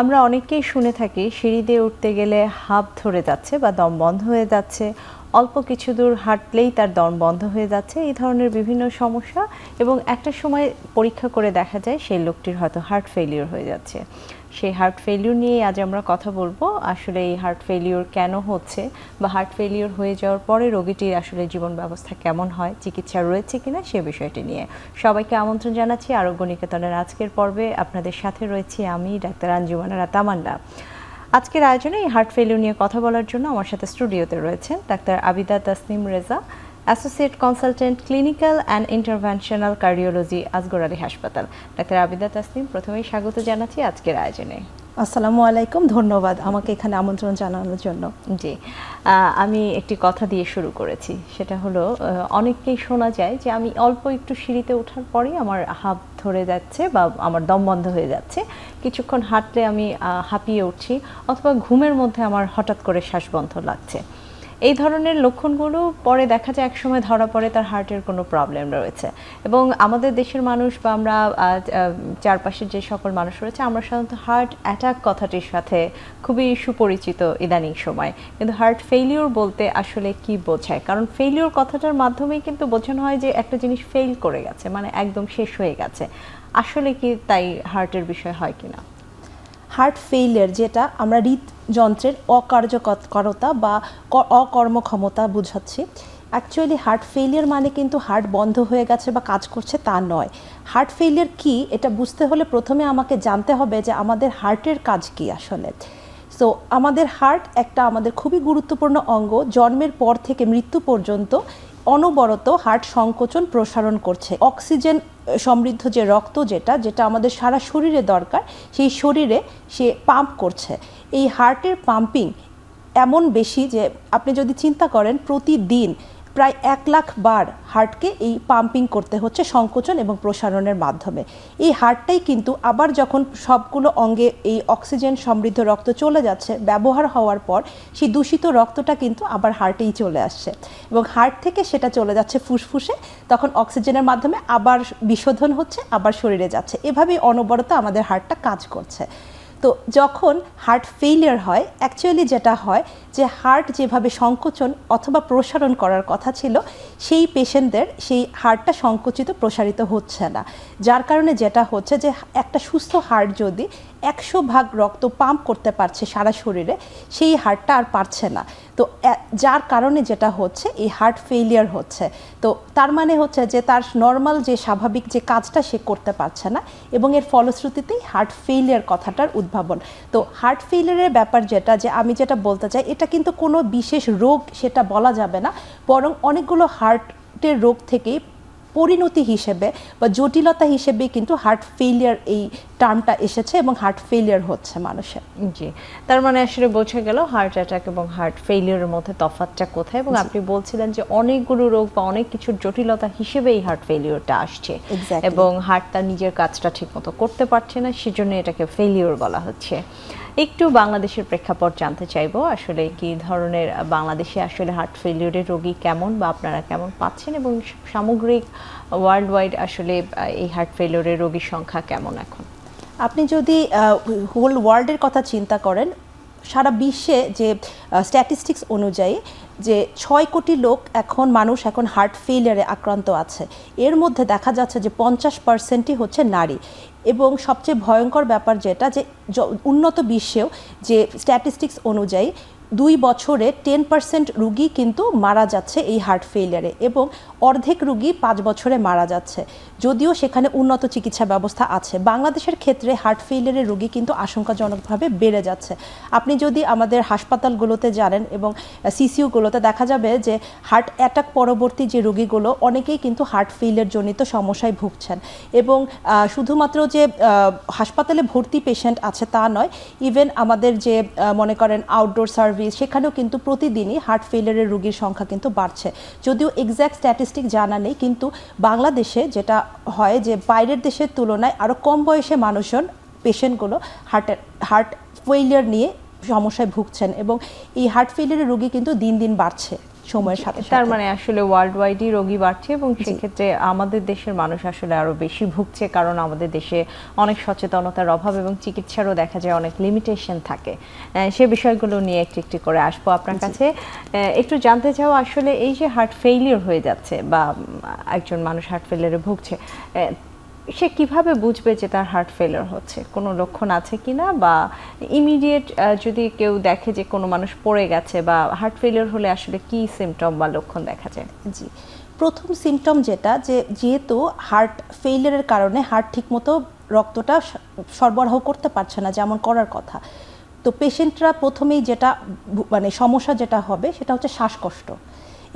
আমরা অনেকেই শুনে থাকি সিঁড়ি দিয়ে উঠতে গেলে হাঁপ ধরে যাচ্ছে বা দম বন্ধ হয়ে যাচ্ছে, অল্প কিছু দূর হাঁটলেই তার দম বন্ধ হয়ে যাচ্ছে, এই ধরনের বিভিন্ন সমস্যা। এবং একটা সময় পরীক্ষা করে দেখা যায় সেই লোকটির হয়তো হার্ট ফেলিওর হয়ে যাচ্ছে। সেই হার্ট ফেলিওর নিয়ে আজ আমরা কথা বলবো। আসলে এই হার্ট ফেলিওর কেন হচ্ছে বা হার্ট ফেলিওর হয়ে যাওয়ার পরে রোগীটির আসলে জীবন ব্যবস্থা কেমন হয়, চিকিৎসা রয়েছে কিনা সে বিষয়টি নিয়ে সবাইকে আমন্ত্রণ জানাচ্ছি আরোগ্য নিকেতনের আজকের পর্বে। আপনাদের সাথে রয়েছি আমি ডাক্তার আঞ্জুমানা তামান্না। আজকের আয়োজনে এই হার্ট ফেলিওর নিয়ে কথা বলার জন্য আমার সাথে স্টুডিওতে রয়েছেন doctor Abida Tasnim Reza, associate consultant clinical and interventional cardiology, Asghar Ali হাসপাতাল। ডাক্তার আবিদা তাসনিম, প্রথমেই স্বাগত জানাচ্ছি আজকের আয়োজনে। আসসালামু আলাইকুম, ধন্যবাদ আমাকে এখানে আমন্ত্রণ জানানোর জন্য। জি, আমি একটি কথা দিয়ে শুরু করেছি, সেটা হলো অনেককেই শোনা যায় যে আমি অল্প একটু সিঁড়িতে ওঠার পরেই আমার হাঁপ ধরে যাচ্ছে বা আমার দম বন্ধ হয়ে যাচ্ছে, কিছুক্ষণ হাঁটলে আমি হাঁপিয়ে উঠছি, অথবা ঘুমের মধ্যে আমার হঠাৎ করে শ্বাসবন্ধ লাগছে। এই ধরনের লক্ষণগুলো পরে দেখা যায় একসময় ধরা পড়ে তার হার্টের কোনো প্রবলেম রয়েছে। এবং আমাদের দেশের মানুষ বা আমরা চারপাশের যে সকল মানুষ রয়েছে, আমরা সাধারণত হার্ট অ্যাটাক কথাটির সাথে খুবই সুপরিচিত ইদানিং সময়। কিন্তু হার্ট ফেলিওর বলতে আসলে কি বোঝায়? কারণ ফেলিওর কথাটার মাধ্যমেই কিন্তু বোঝানো হয় যে একটা জিনিস ফেল করে গেছে, মানে একদম শেষ হয়ে গেছে। আসলে কি তাই হার্টের বিষয় হয় কিনা? হার্ট ফেইলিয়ার, যেটা আমরা হৃদযন্ত্রের অকার্যকরতা বা অকর্মক্ষমতা বুঝাচ্ছি, অ্যাকচুয়ালি হার্ট ফেইলিয়ার মানে কিন্তু হার্ট বন্ধ হয়ে গেছে বা কাজ করছে তা নয়। হার্ট ফেইলিয়ার কি এটা বুঝতে হলে প্রথমে আমাকে জানতে হবে যে আমাদের হার্টের কাজ কি আসলে। সো আমাদের হার্ট একটা আমাদের খুবই গুরুত্বপূর্ণ অঙ্গ। জন্মের পর থেকে মৃত্যু পর্যন্ত অনবরত হার্ট সংকোচন প্রসারণ করছে। অক্সিজেন সমৃদ্ধ যে রক্ত যেটা আমাদের সারা শরীরে দরকার, সেই শরীরে সে পাম্প করছে। এই হার্টের পাম্পিং এমন বেশি যে আপনি যদি চিন্তা করেন প্রতিদিন প্রায় 1 লাখ বার হার্টকে এই পাম্পিং করতে হচ্ছে সংকোচন এবং প্রসারণের মাধ্যমে। এই হার্টটাই কিন্তু আবার যখন সবগুলো অঙ্গে এই অক্সিজেন সমৃদ্ধ রক্ত চলে যাচ্ছে, ব্যবহার হওয়ার পর সেই দূষিত রক্তটা কিন্তু আবার হার্টেই চলে আসছে এবং হার্ট থেকে সেটা চলে যাচ্ছে ফুসফুসে, তখন অক্সিজেনের মাধ্যমে আবার বিশোধন হচ্ছে, আবার শরীরে যাচ্ছে। এভাবেই অনবরত আমাদের হার্টটা কাজ করছে। তো যখন হার্ট ফেইলিয়ার হয়, অ্যাকচুয়ালি যেটা হয় যে হার্ট যেভাবে সংকোচন অথবা প্রসারণ করার কথা ছিল, সেই পেশেন্টদের সেই হার্টটা সংকুচিত প্রসারিত হচ্ছে না। যার কারণে যেটা হচ্ছে যে একটা সুস্থ হার্ট যদি 100 ভাগ রক্ত পাম্প করতে পারছে সারা শরীরে, সেই হার্টটা আর পারছে না। তো যার কারণে যেটা হচ্ছে এই হার্ট ফেইলিয়ার হচ্ছে। তো তার মানে হচ্ছে যে তার নর্মাল যে স্বাভাবিক যে কাজটা সে করতে পারছে না, এবং এর ফলশ্রুতিতেই হার্ট ফেইলিয়ার কথাটার উদ্ভাবন। তো হার্ট ফেইলিয়ারের ব্যাপার যে আমি যেটা বলতে চাই, এটা কিন্তু কোনো বিশেষ রোগ সেটা বলা যাবে না, বরং অনেকগুলো হার্টের রোগ থেকেই পরিণতি হিসেবে বা জটিলতা হিসেবে কিন্তু হার্ট ফেইলিয়ার এই টার্মটা এসেছে এবং হার্ট ফেইলিয়ার হচ্ছে মানুষের। জি, তার মানে আসলে বোঝা গেল হার্ট অ্যাটাক এবং হার্ট ফেইলিয়ারের মধ্যে তফাৎটা কোথায়। এবং আপনি বলছিলেন যে অনেকগুলো রোগ বা অনেক কিছুর জটিলতা হিসেবে এই হার্ট ফেইলিয়ারটা আসছে, এবং হার্ট তার নিজের কাজটা ঠিকমতো করতে পারছে না, সেজন্য এটাকে ফেইলিয়ার বলা হচ্ছে। একটু বাংলাদেশের প্রেক্ষাপট জানতে চাইবো, আসলে কি ধরনের বাংলাদেশে আসলে হার্ট ফেইলিয়ারের রোগী কেমন বা আপনারা কেমন পাচ্ছেন, এবং সামগ্রিক ওয়ার্ল্ড ওয়াইড আসলে এই হার্ট ফেইলিয়ারের রোগীর সংখ্যা কেমন এখন? আপনি যদি হোল ওয়ার্ল্ডের কথা চিন্তা করেন, সারা বিশ্বে যে স্ট্যাটিস্টিক্স অনুযায়ী যে 6 কোটি লোক মানুষ এখন হার্ট ফেইলিয়ারে আক্রান্ত আছে। এর মধ্যে দেখা যাচ্ছে যে 50%ই হচ্ছে নারী। এবং সবচেয়ে ভয়ঙ্কর ব্যাপার যেটা যে উন্নত বিশ্বেও যে স্ট্যাটিস্টিক্স অনুযায়ী 2 বছরে 10% রুগী কিন্তু মারা যাচ্ছে এই হার্ট ফেইলিয়ারে, এবং অর্ধেক রুগী 5 বছরে মারা যাচ্ছে, যদিও সেখানে উন্নত চিকিৎসা ব্যবস্থা আছে। বাংলাদেশের ক্ষেত্রে হার্ট ফেইলিয়ারের রুগী কিন্তু আশঙ্কাজনকভাবে বেড়ে যাচ্ছে। আপনি যদি আমাদের হাসপাতালগুলোতে জানেন এবং সিসিইউগুলোতে দেখা যাবে যে হার্ট অ্যাটাক পরবর্তী যে রুগীগুলো অনেকেই কিন্তু হার্ট ফেইলিয়ার জনিত সমস্যায় ভুগছেন। এবং শুধুমাত্র যে হাসপাতালে ভর্তি পেশেন্ট আছে তা নয়, ইভেন আমাদের যে মনে করেন আউটডোর সার্ভিস, সেখানেও কিন্তু প্রতিদিনই হার্ট ফেইলিয়ারের রোগীর সংখ্যা কিন্তু বাড়ছে। যদিও এক্স্যাক্ট স্ট্যাটিস্টিক জানা নেই, কিন্তু বাংলাদেশে যেটা হয় যে বাইরের দেশের তুলনায় আরও কম বয়সে মানুষজন পেশেন্টগুলো হার্ট ফেইলিয়ার নিয়ে সমস্যায় ভুগছেন, এবং এই হার্ট ফেইলিয়ারের রোগী কিন্তু দিন দিন বাড়ছে। সময়ের সাথে তার সাথে। মানে আসলে ওয়ার্ল্ড ওয়াইডই রোগী বাড়ছে এবং সেক্ষেত্রে আমাদের দেশের মানুষ আসলে আরো বেশি ভুগছে, কারণ আমাদের দেশে অনেক সচেতনতার অভাব এবং চিকিৎসারও দেখা যায় অনেক লিমিটেশন থাকে। সে বিষয়গুলো নিয়ে একটু একটু করে আসবো আপনার কাছে। একটু জানতে চাও আসলে এই যে হার্ট ফেইলিওর হয়ে যাচ্ছে বা একজন মানুষ হার্ট ফেইলিওরে ভুগছে, সে কিভাবে বুঝবে যে তার হার্ট ফেলিওর হচ্ছে? কোনো লক্ষণ আছে কিনা, বা ইমিডিয়েট যদি কেউ দেখে যে কোনো মানুষ পড়ে গেছে বা হার্ট ফেলিওর হলে আসলে কি সিমটম বা লক্ষণ দেখা যায়? জি, প্রথম সিমটম যেটা, যেহেতু হার্ট ফেইলিয়ারের কারণে হার্ট ঠিকমতো রক্তটা সরবরাহ করতে পারছে না যেমন করার কথা, তো পেশেন্টরা প্রথমেই যেটা মানে সমস্যা যেটা হবে সেটা হচ্ছে শ্বাসকষ্ট।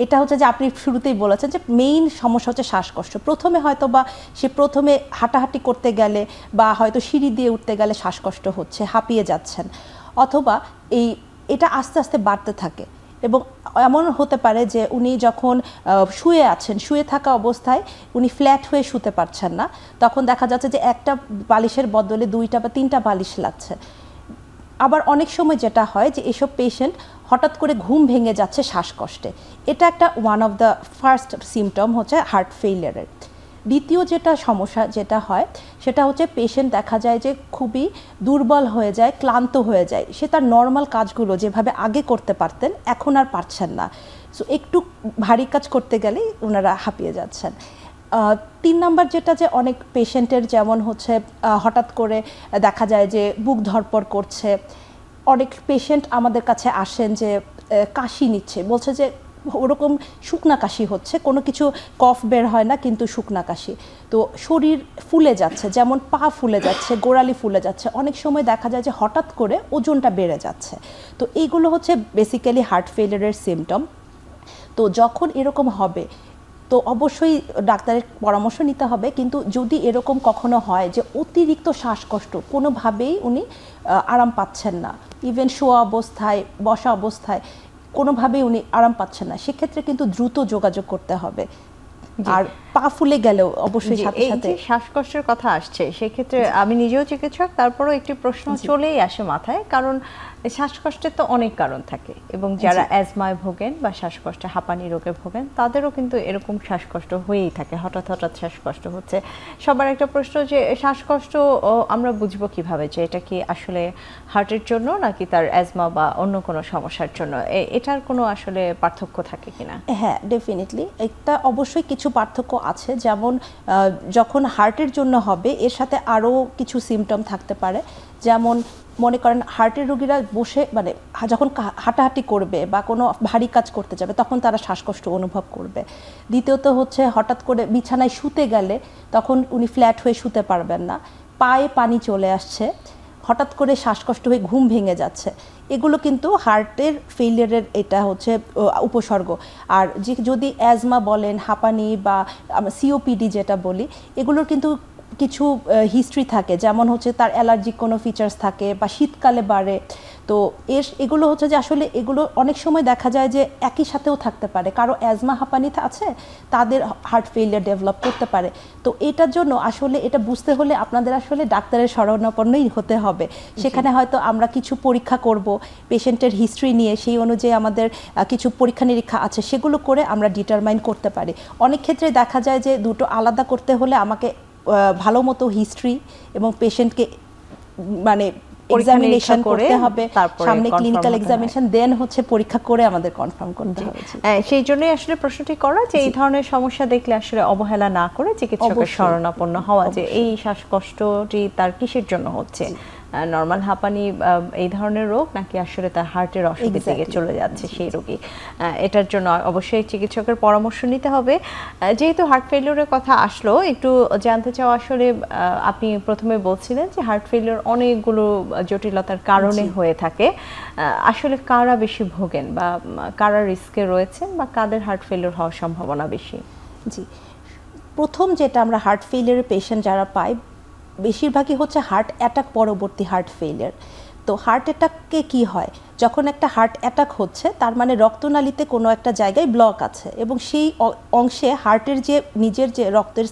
এটা হচ্ছে যে আপনি শুরুতেই বলেছেন যে মেইন সমস্যা হচ্ছে শ্বাসকষ্ট। প্রথমে হয়তো বা সে প্রথমে হাঁটাহাঁটি করতে গেলে বা হয়তো সিঁড়ি দিয়ে উঠতে গেলে শ্বাসকষ্ট হচ্ছে, হাঁপিয়ে যাচ্ছেন, অথবা এটা আস্তে আস্তে বাড়তে থাকে। এবং এমন হতে পারে যে উনি যখন শুয়ে আছেন, শুয়ে থাকা অবস্থায় উনি ফ্ল্যাট হয়ে শুতে পারছেন না, তখন দেখা যাচ্ছে যে একটা বালিশের বদলে 2টা বা 3টা বালিশ লাগছে। আবার অনেক সময় যেটা হয় যে এসব পেশেন্ট হঠাৎ করে ঘুম ভেঙে যাচ্ছে শ্বাসকষ্টে। এটা একটা one of the first symptom হচ্ছে হার্ট ফেইলিয়ারের। দ্বিতীয় যেটা সমস্যা যেটা হয় সেটা হচ্ছে পেশেন্ট দেখা যায় যে খুবই দুর্বল হয়ে যায়, ক্লান্ত হয়ে যায়। সে তার নর্মাল কাজগুলো যেভাবে আগে করতে পারতেন এখন আর পারছেন না। সো একটু ভারী কাজ করতে গেলেই ওনারা হাঁপিয়ে যাচ্ছেন। 3 নাম্বার যেটা, যে অনেক পেশেন্টের যেমন হচ্ছে হঠাৎ করে দেখা যায় যে বুক ধড়পড় করছে। অনেক পেশেন্ট আমাদের কাছে আসেন যে কাশি নিচ্ছে, বলছে যে ওরকম শুকনা কাশি হচ্ছে, কোনো কিছু কফ বের হয় না কিন্তু শুকনা কাশি। তো শরীর ফুলে যাচ্ছে, যেমন পা ফুলে যাচ্ছে, গোড়ালি ফুলে যাচ্ছে, অনেক সময় দেখা যায় যে হঠাৎ করে ওজনটা বেড়ে যাচ্ছে। তো এইগুলো হচ্ছে বেসিক্যালি হার্ট ফেলিয়ারের সিমটম। তো যখন এরকম হবে তো অবশ্যই ডাক্তারের পরামর্শ নিতে হবে। কিন্তু যদি এরকম কখনো হয় যে অতিরিক্ত শ্বাসকষ্ট, কোনোভাবেই উনি আরাম পাচ্ছেন না, ইভেন শোয়া অবস্থায়, বসা অবস্থায় কোনোভাবেই উনি আরাম পাচ্ছেন না, সেক্ষেত্রে কিন্তু দ্রুত যোগাযোগ করতে হবে। আর পা ফুলে গেলেও অবশ্যই সাথে সাথে শ্বাসকষ্টের কথা আসছে, সেক্ষেত্রে আমি নিজেও চিকিৎসক, তারপরেও একটি প্রশ্ন চলেই আসে মাথায়, কারণ শ্বাসকষ্টের তো অনেক কারণ থাকে এবং যারা অ্যাজমায় ভোগেন বা শ্বাসকষ্টে হাঁপানি রোগে ভোগেন তাদেরও কিন্তু এরকম শ্বাসকষ্ট হয়েই থাকে, হঠাৎ হঠাৎ শ্বাসকষ্ট হচ্ছে। সবার একটা প্রশ্ন যে শ্বাসকষ্ট আমরা বুঝবো কিভাবে যে এটা কি আসলে হার্টের জন্য নাকি তার অ্যাজমা বা অন্য কোনো সমস্যার জন্য? এটার কোনো আসলে পার্থক্য থাকে কিনা? হ্যাঁ, ডেফিনেটলি একটা অবশ্যই কিছু পার্থক্য আছে। যেমন যখন হার্টের জন্য হবে এর সাথে আরও কিছু সিমটম থাকতে পারে। যেমন মনে করেন হার্টের রোগীরা বসে মানে যখন হাঁটাহাঁটি করবে বা কোনো ভারী কাজ করতে যাবে তখন তারা শ্বাসকষ্ট অনুভব করবে। দ্বিতীয়ত হচ্ছে হঠাৎ করে বিছানায় শুতে গেলে তখন উনি ফ্ল্যাট হয়ে শুতে পারবেন না, পায়ে পানি চলে আসছে, হঠাৎ করে শ্বাসকষ্ট হয়ে ঘুম ভেঙে যাচ্ছে। এগুলো কিন্তু হার্টের ফেইলিয়ারের এটা হচ্ছে উপসর্গ। আর যদি অ্যাজমা বলেন, হাঁপানি বা সিওপিডি যেটা বলি, এগুলোর কিন্তু কিছু হিস্ট্রি থাকে, যেমন হচ্ছে তার অ্যালার্জিক কোনো ফিচার্স থাকে বা শীতকালে বাড়ে। তো এগুলো হচ্ছে যে আসলে এগুলো অনেক সময় দেখা যায় যে একই সাথেও থাকতে পারে। কারো অ্যাজমা হাঁপানি আছে, তাদের হার্ট ফেইলিয়ার ডেভেলপ করতে পারে। তো এটার জন্য আসলে এটা বুঝতে হলে আপনাদের আসলে ডাক্তারের শরণাপন্নই হতে হবে। সেখানে হয়তো আমরা কিছু পরীক্ষা করব পেশেন্টের হিস্ট্রি নিয়ে, সেই অনুযায়ী আমাদের কিছু পরীক্ষা নিরীক্ষা আছে, সেগুলো করে আমরা ডিটারমাইন করতে পারি। অনেক ক্ষেত্রে দেখা যায় যে দুটো আলাদা করতে হলে আমাকে ভালো মতো হিস্ট্রি এবং পেশেন্টকে মানে এক্সামিনেশন করতে হবে, সামনে ক্লিনিক্যাল এক্সামিনেশন, দেন হচ্ছে পরীক্ষা করে আমাদের কনফার্ম করতে হবে। সেই জন্যই আসলে প্রশ্নটি করা যে এই ধরনের সমস্যা দেখলে আসলে অবহেলা না করে চিকিৎসকের শরণাপন্ন হওয়া, যে এই শ্বাসকষ্টটি তার কিসের জন্য হচ্ছে, নর্মাল হাঁপানি এই ধরনের রোগ নাকি আসলে তার হার্টের অসুবিধা থেকে চলে যাচ্ছে সেই রোগী। এটার জন্য অবশ্যই চিকিৎসকের পরামর্শ নিতে হবে। যেহেতু হার্ট ফেলিওরের কথা আসলো, একটু জানতে চাও আসলে আপনি প্রথমে বলছিলেন যে হার্ট ফেলিওর অনেকগুলো জটিলতার কারণে হয়ে থাকে, আসলে কারা বেশি ভোগেন বা কারা রিস্কে রয়েছেন বা কাদের হার্ট ফেলিওর হওয়ার সম্ভাবনা বেশি? জি, প্রথম যেটা আমরা হার্ট ফেলিওরের পেশেন্ট যারা পাই বেশিরভাগই হচ্ছে হার্ট অ্যাটাক পরবর্তী হার্ট ফেলিয়ার। তো হার্ট অ্যাটাককে কি হয়, যখন একটা হার্ট অ্যাটাক হচ্ছে তার মানে রক্তনালীতে কোনো একটা জায়গায় ব্লক আছে এবং সেই অংশে হার্টের যে নিজের যে রক্তের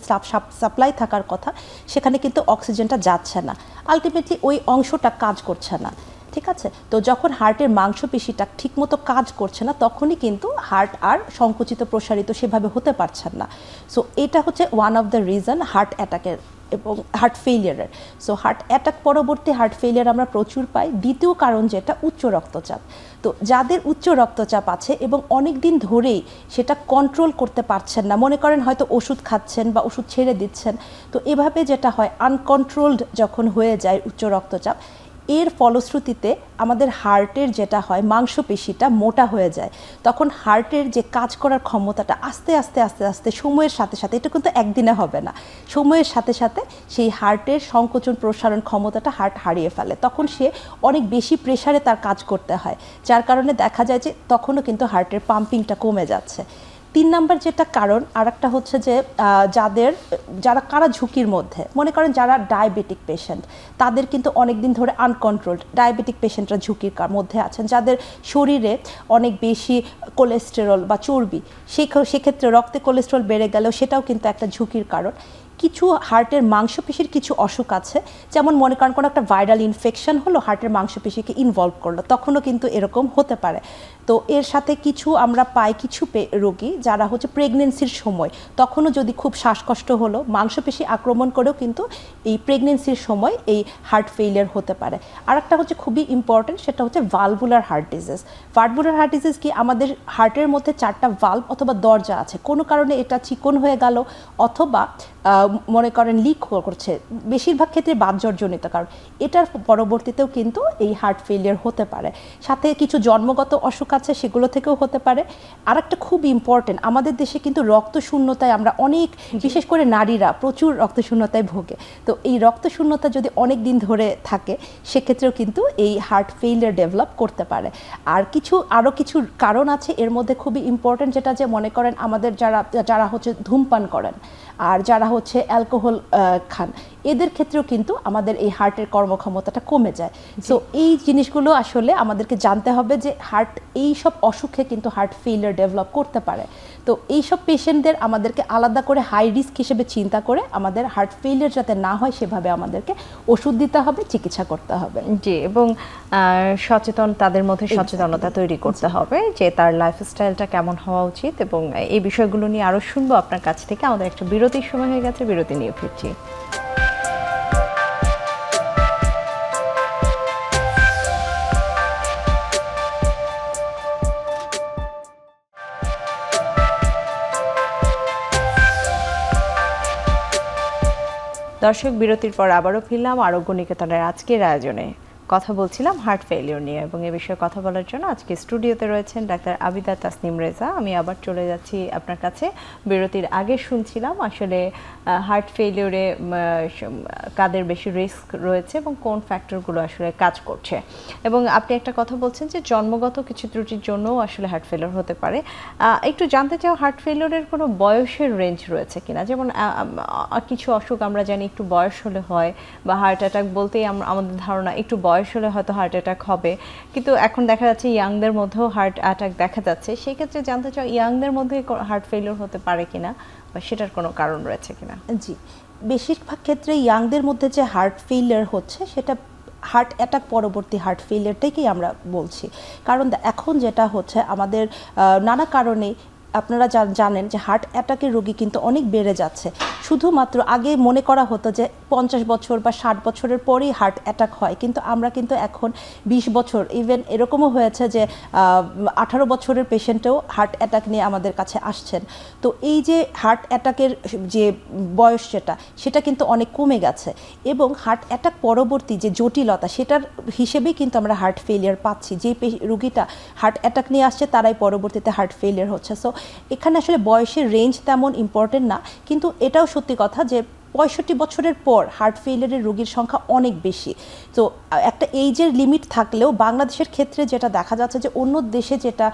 সাপ্লাই থাকার কথা সেখানে কিন্তু অক্সিজেনটা যাচ্ছে না, আলটিমেটলি ওই অংশটা কাজ করছে না। ঠিক আছে, তো যখন হার্টের মাংসপেশিটা ঠিকমতো কাজ করছে না তখনই কিন্তু হার্ট আর সংকুচিত প্রসারিত সেভাবে হতে পারছেন না। সো এটা হচ্ছে one of the reason heart অ্যাটাকের এবং হার্ট ফেলিয়ারের। সো হার্ট অ্যাটাক পরবর্তী হার্ট ফেলিয়ার আমরা প্রচুর পাই। দ্বিতীয় কারণ যেটা উচ্চ রক্তচাপ। তো যাদের উচ্চ রক্তচাপ আছে এবং অনেক দিন ধরেই সেটা কন্ট্রোল করতে পারছেন না, মনে করেন হয়তো ওষুধ খাচ্ছেন বা ওষুধ ছেড়ে দিচ্ছেন, তো এভাবে যেটা হয় আনকন্ট্রোলড যখন হয়ে যায় উচ্চ রক্তচাপ, এর ফলশ্রুতিতে আমাদের হার্টের যেটা হয় মাংসপেশিটা মোটা হয়ে যায়। তখন হার্টের যে কাজ করার ক্ষমতাটা আস্তে আস্তে আস্তে আস্তে সময়ের সাথে সাথে, এটা কিন্তু একদিনে হবে না, সময়ের সাথে সাথে সেই হার্টের সংকোচন প্রসারণ ক্ষমতাটা হার্ট হারিয়ে ফেলে। তখন সে অনেক বেশি প্রেসারে তার কাজ করতে হয়, যার কারণে দেখা যায় যে তখনও কিন্তু হার্টের পাম্পিংটা কমে যাচ্ছে। 3 নাম্বার যেটা কারণ আর একটা হচ্ছে যে যারা ঝুঁকির মধ্যে, মনে করেন যারা ডায়াবেটিক পেশেন্ট, তাদের কিন্তু অনেক দিন ধরে আনকন্ট্রোলড ডায়াবেটিক পেশেন্টরা ঝুঁকির মধ্যে আছেন, যাদের শরীরে অনেক বেশি কোলেস্টেরল বা চর্বি, সেক্ষেত্রে রক্তে কোলেস্টেরল বেড়ে গেলেও সেটাও কিন্তু একটা ঝুঁকির কারণ। কিছু হার্টের মাংসপেশির কিছু অসুখ আছে, যেমন মনে করেন কোনো একটা ভাইরাল ইনফেকশন হলো, হার্টের মাংসপেশিকে ইনভলভ করলো, তখনও কিন্তু এরকম হতে পারে। তো এর সাথে কিছু আমরা পাই কিছু রোগী যারা হচ্ছে প্রেগনেন্সির সময়, তখনও যদি খুব শ্বাসকষ্ট হলো, মাংসপেশি আক্রমণ করেও কিন্তু এই প্রেগনেন্সির সময় এই হার্ট ফেলিয়ার হতে পারে। আর একটা হচ্ছে খুবই ইম্পর্টেন্ট, সেটা হচ্ছে valvular heart disease. Valvular heart disease কি, আমাদের হার্টের মধ্যে 4টা ভালভ অথবা দরজা আছে, কোনো কারণে এটা চিকন হয়ে গেল অথবা মনে করেন লিক করছে, বেশিরভাগ ক্ষেত্রে বাতজ্বরজনিত কারণ, এটার পরবর্তীতেও কিন্তু এই হার্ট ফেলিয়ার হতে পারে। সাথে কিছু জন্মগত অসুখ আছে, সেগুলো থেকেও হতে পারে। আর একটা খুব ইম্পর্টেন্ট, আমাদের দেশে কিন্তু রক্তশূন্যতায় আমরা অনেক, বিশেষ করে নারীরা প্রচুর রক্তশূন্যতায় ভোগে। তো এই রক্তশূন্যতা যদি অনেক দিন ধরে থাকে, সেক্ষেত্রেও কিন্তু এই হার্ট ফেলিয়ার ডেভেলপ করতে পারে। আর আরও কিছু কারণ আছে এর মধ্যে খুবই ইম্পর্টেন্ট, যেটা যে মনে করেন আমাদের যারা হচ্ছে ধূমপান করেন আর যারা হচ্ছে অ্যালকোহল খান, এদের ক্ষেত্রেও কিন্তু আমাদের এই হার্টের কর্মক্ষমতাটা কমে যায়। সো এই জিনিসগুলো আসলে আমাদেরকে জানতে হবে যে হার্ট এই সব অসুখে কিন্তু হার্ট ফেলিয়ার ডেভেলপ করতে পারে। তো এই সব পেশেন্টদের আমাদেরকে আলাদা করে হাই রিস্ক হিসেবে চিন্তা করে আমাদের হার্ট ফেলিয়ার যাতে না হয় সেভাবে আমাদেরকে ওষুধ দিতে হবে, চিকিৎসা করতে হবে। জি, এবং তাদের মধ্যে সচেতনতা তৈরি করতে হবে যে তার লাইফস্টাইলটা কেমন হওয়া উচিত, এবং এই বিষয়গুলো নিয়ে আরো শুনবো আপনার কাছ থেকে। আমাদের একটা বিরতির সময় হয়ে গেছে, বিরতি নিয়ে ফিরছি। দর্শক, বিরতির পর আবারও ফিরলাম আরোগ্য নিকেতনের আজকের আয়োজনে। কথা বলছিলাম হার্ট ফেলিওর নিয়ে, এবং এ বিষয়ে কথা বলার জন্য আজকে স্টুডিওতে রয়েছেন ডাক্তার আবিদা তাসনিম রেজা। আমি আবার চলে যাচ্ছি আপনার কাছে। বিরতির আগে শুনছিলাম আসলে হার্ট ফেলিওরে কাদের বেশি রিস্ক রয়েছে এবং কোন ফ্যাক্টরগুলো আসলে কাজ করছে, এবং আপনি একটা কথা বলছেন যে জন্মগত কিছু ত্রুটির জন্যও আসলে হার্ট ফেলিওর হতে পারে। একটু জানতে চাও হার্ট ফেলিওরের কোনো বয়সের রেঞ্জ রয়েছে কিনা? যেমন কিছু অসুখ আমরা জানি একটু বয়স হলে হয়, বা হার্ট অ্যাটাক বলতেই আমাদের ধারণা একটু বয়স হলে হয়তো হার্ট অ্যাটাক হবে, কিন্তু এখন দেখা যাচ্ছে ইয়াংদের মধ্যেও হার্ট অ্যাটাক দেখা যাচ্ছে। সেই ক্ষেত্রে জানতে চাও ইয়াংদের মধ্যে হার্ট ফেলিওর হতে পারে কিনা, বা সেটার কোনো কারণ রয়েছে কিনা? জি, বেশিরভাগ ক্ষেত্রে ইয়াংদের মধ্যে যে হার্ট ফেলিয়ার হচ্ছে সেটা হার্ট অ্যাটাক পরবর্তী হার্ট ফেলিয়ারটাকেই আমরা বলছি। কারণ এখন যেটা হচ্ছে আমাদের নানা কারণে আপনারা জানেন যে হার্ট অ্যাটাকের রোগী কিন্তু অনেক বেড়ে যাচ্ছে। শুধুমাত্র আগে মনে করা হতো যে 50 বছর বা 60 বছরের পরেই হার্ট অ্যাটাক হয়, কিন্তু আমরা কিন্তু এখন 20 বছর, ইভেন এরকমও হয়েছে যে 18 বছরের পেশেন্টেও হার্ট অ্যাটাক নিয়ে আমাদের কাছে আসছেন। তো এই যে হার্ট অ্যাটাকের যে বয়স সেটা কিন্তু অনেক কমে গেছে, এবং হার্ট অ্যাটাক পরবর্তী যে জটিলতা সেটার হিসেবেই কিন্তু আমরা হার্ট ফেলিয়ার পাচ্ছি। যে রোগীটা হার্ট অ্যাটাক নিয়ে আসছে তারাই পরবর্তীতে হার্ট ফেলিয়ার হচ্ছে। সো এখানে আসলে বয়সের রেঞ্জ তেমন ইম্পর্টেন্ট না, কিন্তু এটাও সত্যি কথা যে 65 বছরের পর হার্ট ফেলিয়ারের রোগীর সংখ্যা অনেক বেশি। তো একটা এইজের লিমিট থাকলেও বাংলাদেশের ক্ষেত্রে যেটা দেখা যাচ্ছে যে অন্য দেশে যেটা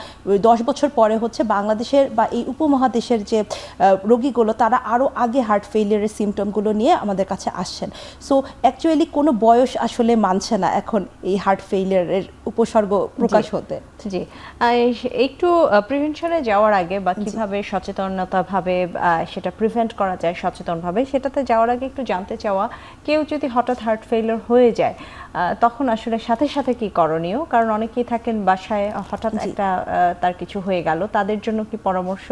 10 বছর পরে হচ্ছে, বাংলাদেশের বা এই উপমহাদেশের যে রোগীগুলো তারা আরও আগে হার্ট ফেলিয়ারের সিমটমগুলো নিয়ে আমাদের কাছে আসছেন। সো অ্যাকচুয়ালি কোনো বয়স আসলে মানছে না এখন এই হার্ট ফেলিয়ারের উপসর্গ প্রকাশ হতে। জি, একটু প্রিভেনশনে যাওয়ার আগে বা কিভাবে সচেতনতাভাবে সেটা প্রিভেন্ট করা যায় সচেতনভাবে, সেটাতে যাওয়ার আগে একটু জানতে চাওয়া, কেউ যদি হঠাৎ হার্ট ফেলিওর হয়ে যায় তখন আসলে সাথে সাথে কি করণীয়? কারণ অনেকেই থাকেন বাসায় হঠাৎ একটা তার কিছু হয়ে গেল, তাদের জন্য কি পরামর্শ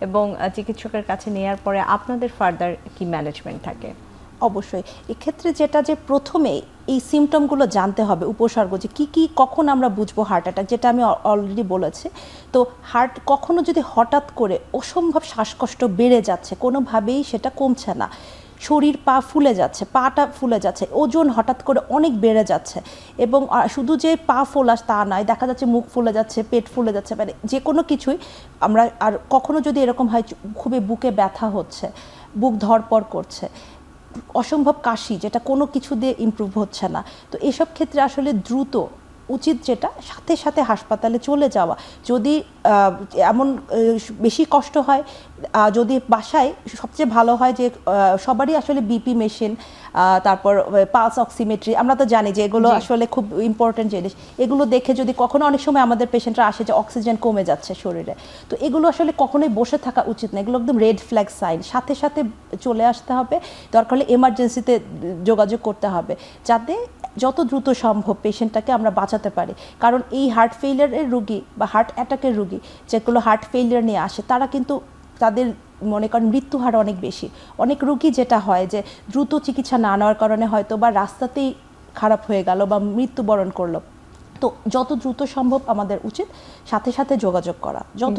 এবং চিকিৎসকের কাছে নেওয়ার পরে আপনাদের ফার্দার কি ম্যানেজমেন্ট থাকে? অবশ্যই এক্ষেত্রে যেটা যে প্রথমে এই সিমটমগুলো জানতে হবে, উপসর্গ যে কি কখন আমরা বুঝবো হার্ট অ্যাটাক, যেটা আমি অলরেডি বলেছি। তো হার্ট কখনো যদি হঠাৎ করে অসম্ভব শ্বাসকষ্ট বেড়ে যাচ্ছে, কোনোভাবেই সেটা কমছে না, শরীর পা ফুলে যাচ্ছে, পাটা ফুলে যাচ্ছে, ওজন হঠাৎ করে অনেক বেড়ে যাচ্ছে, এবং শুধু যে পা ফোলা তা নয়, দেখা যাচ্ছে মুখ ফুলে যাচ্ছে, পেট ফুলে যাচ্ছে, মানে যে কোনো কিছুই আমরা। আর কখনো যদি এরকম হয় খুবই বুকে ব্যথা হচ্ছে, বুক ধড়পড় করছে, অসম্ভব কাশি, যেটা কোনো কিছু দিয়ে ইমপ্রুভ হচ্ছে না, তো এসব ক্ষেত্রে আসলে দ্রুত উচিত যেটা সাথে সাথে হাসপাতালে চলে যাওয়া। যদি এমন বেশি কষ্ট হয়, যদি বাসায় সবচেয়ে ভালো হয় যে সবারই আসলে বিপি মেশিন, তারপর পালস অক্সিমেট্রি, আমরা তো জানি যে এগুলো আসলে খুব ইম্পর্টেন্ট জিনিস। এগুলো দেখে যদি কখনো, অনেক সময় আমাদের পেশেন্টরা আসে যে অক্সিজেন কমে যাচ্ছে শরীরে, তো এগুলো আসলে কখনোই বসে থাকা উচিত না, এগুলো একদম রেড ফ্ল্যাগ সাইন, সাথে সাথে চলে আসতে হবে, দরকার হলে এমার্জেন্সিতে যোগাযোগ করতে হবে, যাতে যত দ্রুত সম্ভব পেশেন্টটাকে আমরা বাঁচাতে পারি। কারণ এই হার্ট ফেলিয়ারের রোগী বা হার্ট অ্যাটাকের রোগী যেগুলো হার্ট ফেলিয়ার নিয়ে আসে, তারা কিন্তু তাদের মনে করেন মৃত্যু হার অনেক বেশি। অনেক রোগী যেটা হয় যে দ্রুত চিকিৎসা না নেওয়ার কারণে হয়তো বা রাস্তাতেই খারাপ হয়ে গেল বা মৃত্যুবরণ করলো। তো যত দ্রুত সম্ভব আমাদের উচিত সাথে সাথে যোগাযোগ করা, যত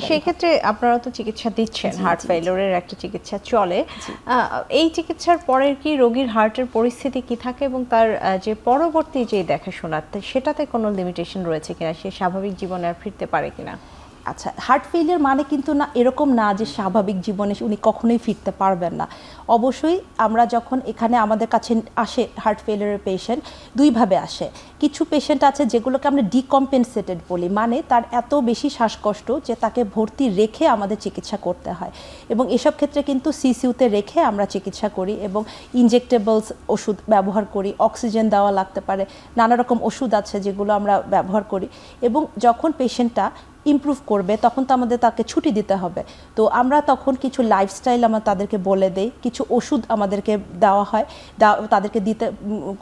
সেই ক্ষেত্রে আপনারা তো চিকিৎসা দিচ্ছেন, হার্ট ফেলিওরের একটা চিকিৎসা চলে, এই চিকিৎসার পরে কি রোগীর হার্টের পরিস্থিতি কি থাকে এবং তার যে পরবর্তী যে দেখাশোনা সেটাতে কোনো লিমিটেশন রয়েছে কিনা, সে স্বাভাবিক জীবনে আর ফিরতে পারে কিনা? আচ্ছা, হার্ট ফেলিয়ার মানে কিন্তু না এরকম না যে স্বাভাবিক জীবনে উনি কখনোই ফিরতে পারবেন না। অবশ্যই আমরা যখন এখানে আমাদের কাছে আসে হার্ট ফেলিয়ারের পেশেন্ট, দুইভাবে আসে। কিছু পেশেন্ট আছে যেগুলোকে আমরা ডিকম্পেনসেটেড বলি, মানে তার এত বেশি শ্বাসকষ্ট যে তাকে ভর্তি রেখে আমাদের চিকিৎসা করতে হয়, এবং এসব ক্ষেত্রে কিন্তু সিসিউতে রেখে আমরা চিকিৎসা করি এবং ইনজেক্টেবলস ওষুধ ব্যবহার করি, অক্সিজেন দেওয়া লাগতে পারে, নানা রকম ওষুধ আছে যেগুলো আমরা ব্যবহার করি। এবং যখন পেশেন্টটা ইমপ্রুভ করবে তখন তো আমাদের তাকে ছুটি দিতে হবে, তো আমরা তখন কিছু লাইফস্টাইল আমরা তাদেরকে বলে দেই, কিছু ওষুধ আমাদেরকে দেওয়া হয়, তাদেরকে দিতে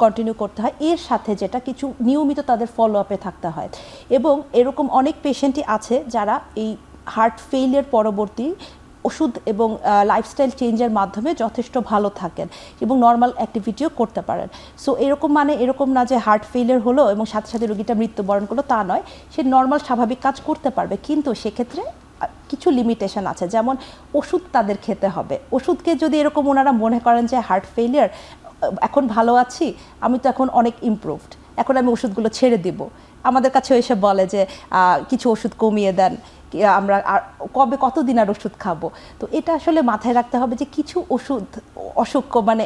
কন্টিনিউ করতে হয়, এর সাথে যেটা কিছু নিয়মিত তাদের ফলো আপে থাকতে হয়। এবং এরকম অনেক পেশেন্টই আছে যারা এই হার্ট ফেইলিয়ার পরবর্তী ওষুধ এবং লাইফস্টাইল চেঞ্জের মাধ্যমে যথেষ্ট ভালো থাকেন এবং নর্মাল অ্যাক্টিভিটিও করতে পারেন। সো এরকম মানে এরকম না যে হার্ট ফেলিয়ার হলো এবং সাথে সাথে রোগীটা মৃত্যুবরণ করলো, তা নয়, সে নর্মাল স্বাভাবিক কাজ করতে পারবে, কিন্তু সেক্ষেত্রে কিছু লিমিটেশন আছে, যেমন ওষুধ তাদের খেতে হবে। ওষুধকে যদি এরকম ওনারা মনে করেন যে হার্ট ফেলিয়ার, এখন ভালো আছি, আমি তো এখন অনেক ইমপ্রুভড, এখন আমি ওষুধগুলো ছেড়ে দিব, আমাদের কাছে এসে বলে যে কিছু ওষুধ কমিয়ে দেন, আমরা আর কতদিন আর ওষুধ খাবো। তো এটা আসলে মাথায় রাখতে হবে যে কিছু ওষুধ অসুখ মানে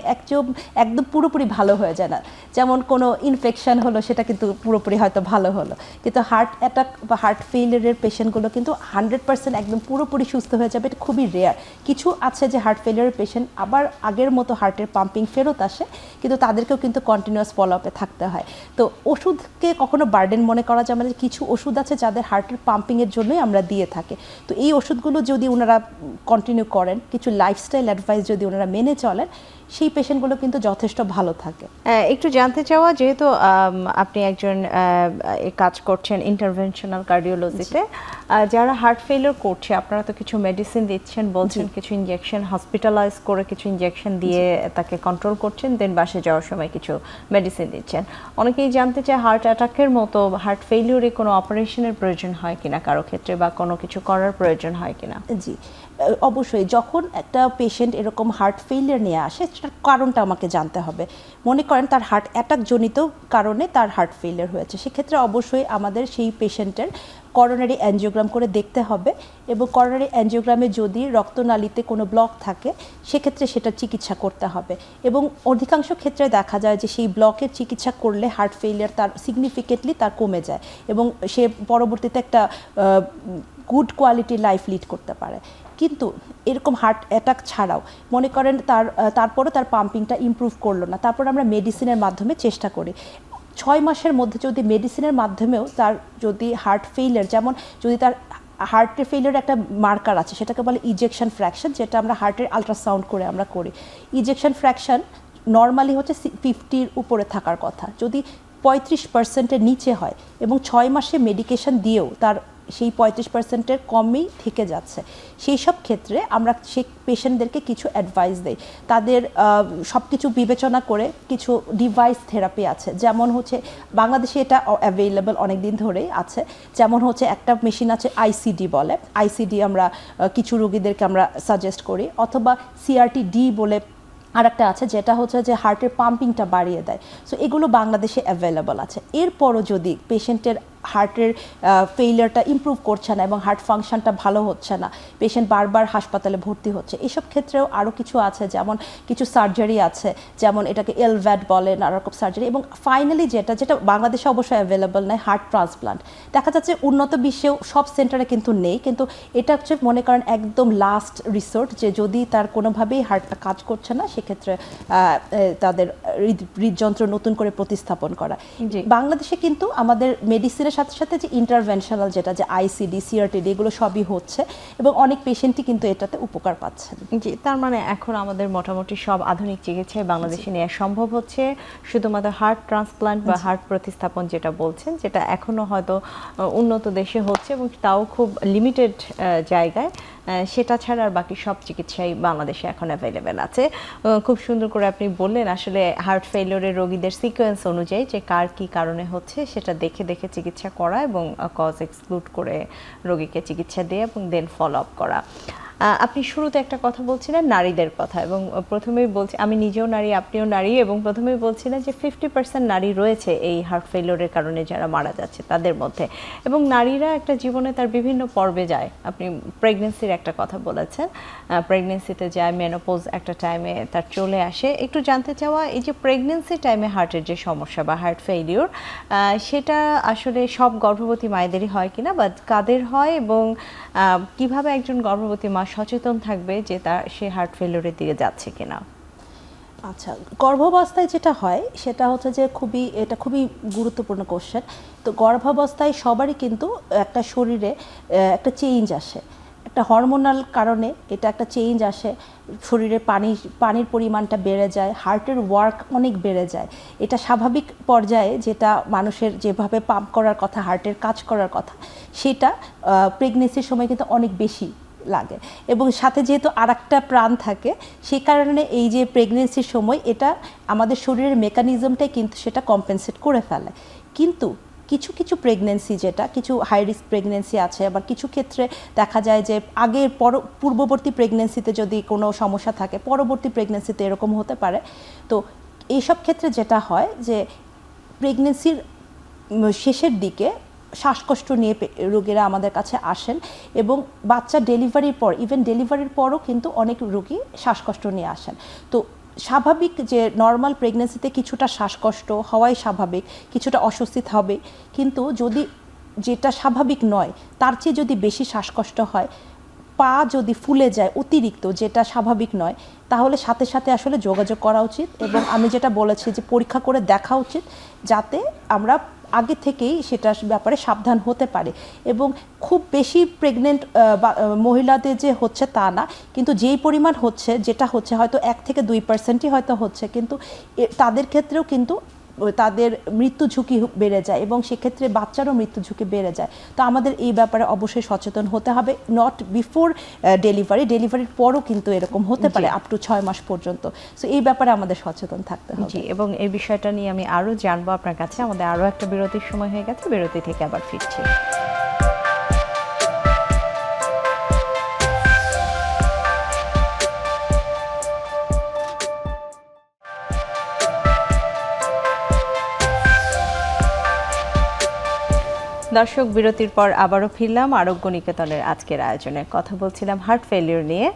একদম পুরোপুরি ভালো হয়ে যায় না, যেমন কোনো ইনফেকশন হলো সেটা কিন্তু পুরোপুরি হয়তো ভালো হলো, কিন্তু হার্ট অ্যাটাক বা হার্ট ফেলিয়ারের পেশেন্টগুলো কিন্তু 100% একদম পুরোপুরি সুস্থ হয়ে যাবে, এটা খুবই রেয়ার। কিছু আছে যে হার্ট ফেলিয়ারের পেশেন্ট আবার আগের মতো হার্টের পাম্পিং ফেরত আসে, কিন্তু তাদেরকেও কিন্তু কন্টিনিউয়াস ফলো আপে থাকতে হয়। তো ওষুধকে কখনো বার্ডেন মনে করা যাবে না, কিছু ওষুধ আছে যাদের হার্টের পাম্পিংয়ের জন্যই আমরা দিয়ে থাকে, তো এই ওষুধগুলো যদি ওনারা কন্টিনিউ করেন, কিছু লাইফস্টাইল অ্যাডভাইস যদি ওনারা মেনে চলেন, সেই পেশেন্টগুলো কিন্তু যথেষ্ট ভালো থাকে। একটু জানতে চাওয়া, যেহেতু আপনি একজন কাজ করছেন ইন্টারভেনশনাল কার্ডিওলজিতে, যারা হার্ট ফেলিওর করছে আপনারা তো কিছু মেডিসিন দিচ্ছেন বলছেন, কিছু ইনজেকশন হসপিটালাইজ করে কিছু ইনজেকশন দিয়ে তাকে কন্ট্রোল করছেন, দেন বাসে যাওয়ার সময় কিছু মেডিসিন দিচ্ছেন। অনেকেই জানতে চায় হার্ট অ্যাটাকের মতো হার্ট ফেলিওরে কোনো অপারেশনের প্রয়োজন হয় কিনা কারো ক্ষেত্রে, বা কোনো কিছু করার প্রয়োজন হয় কিনা? জি, অবশ্যই। যখন একটা পেশেন্ট এরকম হার্ট ফেলিয়ার নিয়ে আসে, সেটার কারণটা আমাকে জানতে হবে। মনে করেন তার হার্ট অ্যাটাক জনিত কারণে তার হার্ট ফেলিয়ার হয়েছে, সেক্ষেত্রে অবশ্যই আমাদের সেই পেশেন্টের করোনারি অ্যাঞ্জিওগ্রাম করে দেখতে হবে, এবং করোনারি অ্যাঞ্জিওগ্রামে যদি রক্তনালীতে কোনো ব্লক থাকে সেক্ষেত্রে সেটা চিকিৎসা করতে হবে। এবং অধিকাংশ ক্ষেত্রে দেখা যায় যে সেই ব্লকের চিকিৎসা করলে হার্ট ফেলিয়ার তার সিগনিফিকেন্টলি তার কমে যায় এবং সে পরবর্তীতে একটা গুড কোয়ালিটি লাইফ লিড করতে পারে। কিন্তু এরকম হার্ট অ্যাটাক ছাড়াও মনে করেন তারপরে তার পাম্পিংটা ইমপ্রুভ করলো না, তারপর আমরা মেডিসিনের মাধ্যমে চেষ্টা করি। 6 মাসের মধ্যে যদি মেডিসিনের মাধ্যমেও তার যদি হার্ট ফেলিয়ার, যেমন যদি তার হার্টের ফেলিওর একটা মার্কার আছে, সেটাকে বলে ইজেকশন ফ্র্যাকশন, যেটা আমরা হার্টের আলট্রাসাউন্ড করে আমরা করি। ইজেকশন ফ্র্যাকশন নর্মালি হচ্ছে 50-র উপরে থাকার কথা, যদি 35%-এর নিচে হয় এবং 6 মাসে মেডিকেশন দিয়েও তার সেই 35%-এর কমেই থেকে যাচ্ছে, সেই সব ক্ষেত্রে আমরা সেই পেশেন্টদেরকে কিছু অ্যাডভাইস দেই। তাদের সব কিছু বিবেচনা করে কিছু ডিভাইস থেরাপি আছে, যেমন হচ্ছে বাংলাদেশে এটা অ্যাভেলেবল অনেক দিন ধরেই আছে। যেমন হচ্ছে একটা মেশিন আছে আইসিডি বলে, আইসিডি আমরা কিছু রোগীদেরকে আমরা সাজেস্ট করি, অথবা সিআরটি-ডি বলে আর একটা আছে, যেটা হচ্ছে যে হার্টের পাম্পিংটা বাড়িয়ে দেয়। সো এগুলো বাংলাদেশে অ্যাভেলেবল আছে। এরপরও যদি পেশেন্টের হার্টের ফেইলিয়ারটা ইমপ্রুভ করছে না এবং হার্ট ফাংশনটা ভালো হচ্ছে না, পেশেন্ট বারবার হাসপাতালে ভর্তি হচ্ছে, এসব ক্ষেত্রেও আরও কিছু আছে, যেমন কিছু সার্জারি আছে, যেমন এটাকে এলভ্যাট বলে, নানা রকম সার্জারি। এবং ফাইনালি যেটা বাংলাদেশে অবশ্যই অ্যাভেলেবল নয়, হার্ট ট্রান্সপ্লান্ট। দেখা যাচ্ছে উন্নত বিশ্বেও সব সেন্টারে কিন্তু নেই, কিন্তু এটা হচ্ছে মনে করেন একদম লাস্ট রিসোর্ট, যে যদি তার কোনোভাবেই হার্টটা কাজ করছে না, সেক্ষেত্রে তাদের হৃদযন্ত্র নতুন করে প্রতিস্থাপন করা। বাংলাদেশে কিন্তু আমাদের মেডিসিনের সাথে সাথে যে ইন্টারভেনশনাল যেটা, যে আইসিডি, সিআরটিডি, এগুলো সবই হচ্ছে এবং অনেক পেশেন্টই কিন্তু এটাতে উপকার পাচ্ছেন। জি, তার মানে এখন আমাদের মোটামুটি সব আধুনিক চিকিৎসায় বাংলাদেশে নেওয়া সম্ভব হচ্ছে। শুধুমাত্র হার্ট ট্রান্সপ্লান্ট বা হার্ট প্রতিস্থাপন যেটা বলছেন, যেটা এখনো হয়তো উন্নত দেশে হচ্ছে এবং তাও খুব লিমিটেড জায়গায়, সেটা ছাড়া আর বাকি সব চিকিৎসাই বাংলাদেশে এখন অ্যাভেলেবেল আছে। খুব সুন্দর করে আপনি বললেন আসলে হার্ট ফেলিওরের রোগীদের সিকোয়েন্স অনুযায়ী যে কার কি কারণে হচ্ছে সেটা দেখে দেখে চিকিৎসা করা এবং কজ এক্সক্লুড করে রোগীকে চিকিৎসা দিয়ে এবং দেন ফলো আপ করা। আপনি শুরুতে একটা কথা বলছিলেন নারীদের কথা, এবং প্রথমেই বলছি আমি নিজেও নারী, আপনিও নারী, এবং প্রথমেই বলছিলেন যে 50% নারী রয়েছে এই হার্ট ফেলিওরের কারণে যারা মারা যাচ্ছে তাদের মধ্যে, এবং নারীরা একটা জীবনে তার বিভিন্ন পর্বে যায়। আপনি প্রেগনেন্সির একটা কথা বলেছেন, প্রেগনেন্সিতে যায়, মেনোপজ একটা টাইমে তার চলে আসে। একটু জানতে চাওয়া, এই যে প্রেগনেন্সি টাইমে হার্টের যে সমস্যা বা হার্ট ফেলিওর, সেটা আসলে সব গর্ভবতী মায়েদেরই হয় কিনা বা কাদের হয়, এবং কিভাবে একজন গর্ভবতী মা সচেতন থাকবে যে সে হার্ট ফেলিওরের দিকে যাচ্ছে কিনা? আচ্ছা, গর্ভাবস্থায় যেটা হয় সেটা হচ্ছে যে এটা খুবই গুরুত্বপূর্ণ কোশ্চেন। তো গর্ভাবস্থায় সবারই কিন্তু একটা শরীরে একটা চেঞ্জ আসে, একটা হরমোনাল কারণে এটা একটা চেঞ্জ আসে, শরীরে পানির পরিমাণটা বেড়ে যায়, হার্টের ওয়ার্ক অনেক বেড়ে যায়। এটা স্বাভাবিক পর্যায়ে, যেটা মানুষের যেভাবে পাম্প করার কথা, হার্টের কাজ করার কথা, সেটা প্রেগনেন্সির সময় কিন্তু অনেক বেশি লাগে। এবং সাথে যেহেতু আরেকটা প্রাণ থাকে, সেই কারণে এই যে প্রেগনেন্সির সময় এটা আমাদের শরীরের মেকানিজমটাই কিন্তু সেটা কম্পেনসেট করে ফেলে। কিন্তু কিছু কিছু প্রেগনেন্সি, যেটা কিছু হাই রিস্ক প্রেগনেন্সি আছে, আবার কিছু ক্ষেত্রে দেখা যায় যে আগের পূর্ববর্তী প্রেগনেন্সিতে যদি কোনো সমস্যা থাকে, পরবর্তী প্রেগনেন্সিতে এরকম হতে পারে। তো এইসব ক্ষেত্রে যেটা হয় যে প্রেগনেন্সির শেষের দিকে শ্বাসকষ্ট নিয়ে রোগীরা আমাদের কাছে আসেন, এবং বাচ্চা ডেলিভারির পর, ইভেন ডেলিভারির পরও কিন্তু অনেক রোগী শ্বাসকষ্ট নিয়ে আসেন। তো স্বাভাবিক যে নর্মাল প্রেগনেন্সিতে কিছুটা শ্বাসকষ্ট হওয়াই স্বাভাবিক, কিছুটা অস্বস্তি হবে, কিন্তু যদি যেটা স্বাভাবিক নয় তার চেয়ে যদি বেশি শ্বাসকষ্ট হয়, পা যদি ফুলে যায় অতিরিক্ত, যেটা স্বাভাবিক নয়, তাহলে সাথে সাথে আসলে যোগাযোগ করা উচিত। এবং আমি যেটা বলেছি যে পরীক্ষা করে দেখা উচিত, যাতে আমরা আগে থেকেই সেটার ব্যাপারে সাবধান হতে পারে। এবং খুব বেশি প্রেগনেন্ট মহিলাদের যে হচ্ছে তা না, কিন্তু যেই পরিমাণ হচ্ছে, যেটা হচ্ছে হয়তো 1-2% হয়তো হচ্ছে, কিন্তু তাদের ক্ষেত্রেও কিন্তু তাদের মৃত্যু ঝুঁকি বেড়ে যায় এবং সেক্ষেত্রে বাচ্চারও মৃত্যু ঝুঁকি বেড়ে যায়। তো আমাদের এই ব্যাপারে অবশ্যই সচেতন হতে হবে, নট বিফোর ডেলিভারির পরও কিন্তু এরকম হতে পারে, আপ টু 6 মাস পর্যন্ত। সো এই ব্যাপারে আমাদের সচেতন থাকতে হবে। জি, এবং এই বিষয়টা নিয়ে আমি আরও জানবো আপনার কাছে। আমাদের আরও একটা বিরতির সময় হয়ে গেছে, বিরতি থেকে আবার ফিরছি। দর্শক, বিরতির পর আবারও ফিরলাম আরোগ্য নিকেতনের আজকের আয়োজনে। কথা বলছিলাম হার্ট ফেলিওর নিয়ে।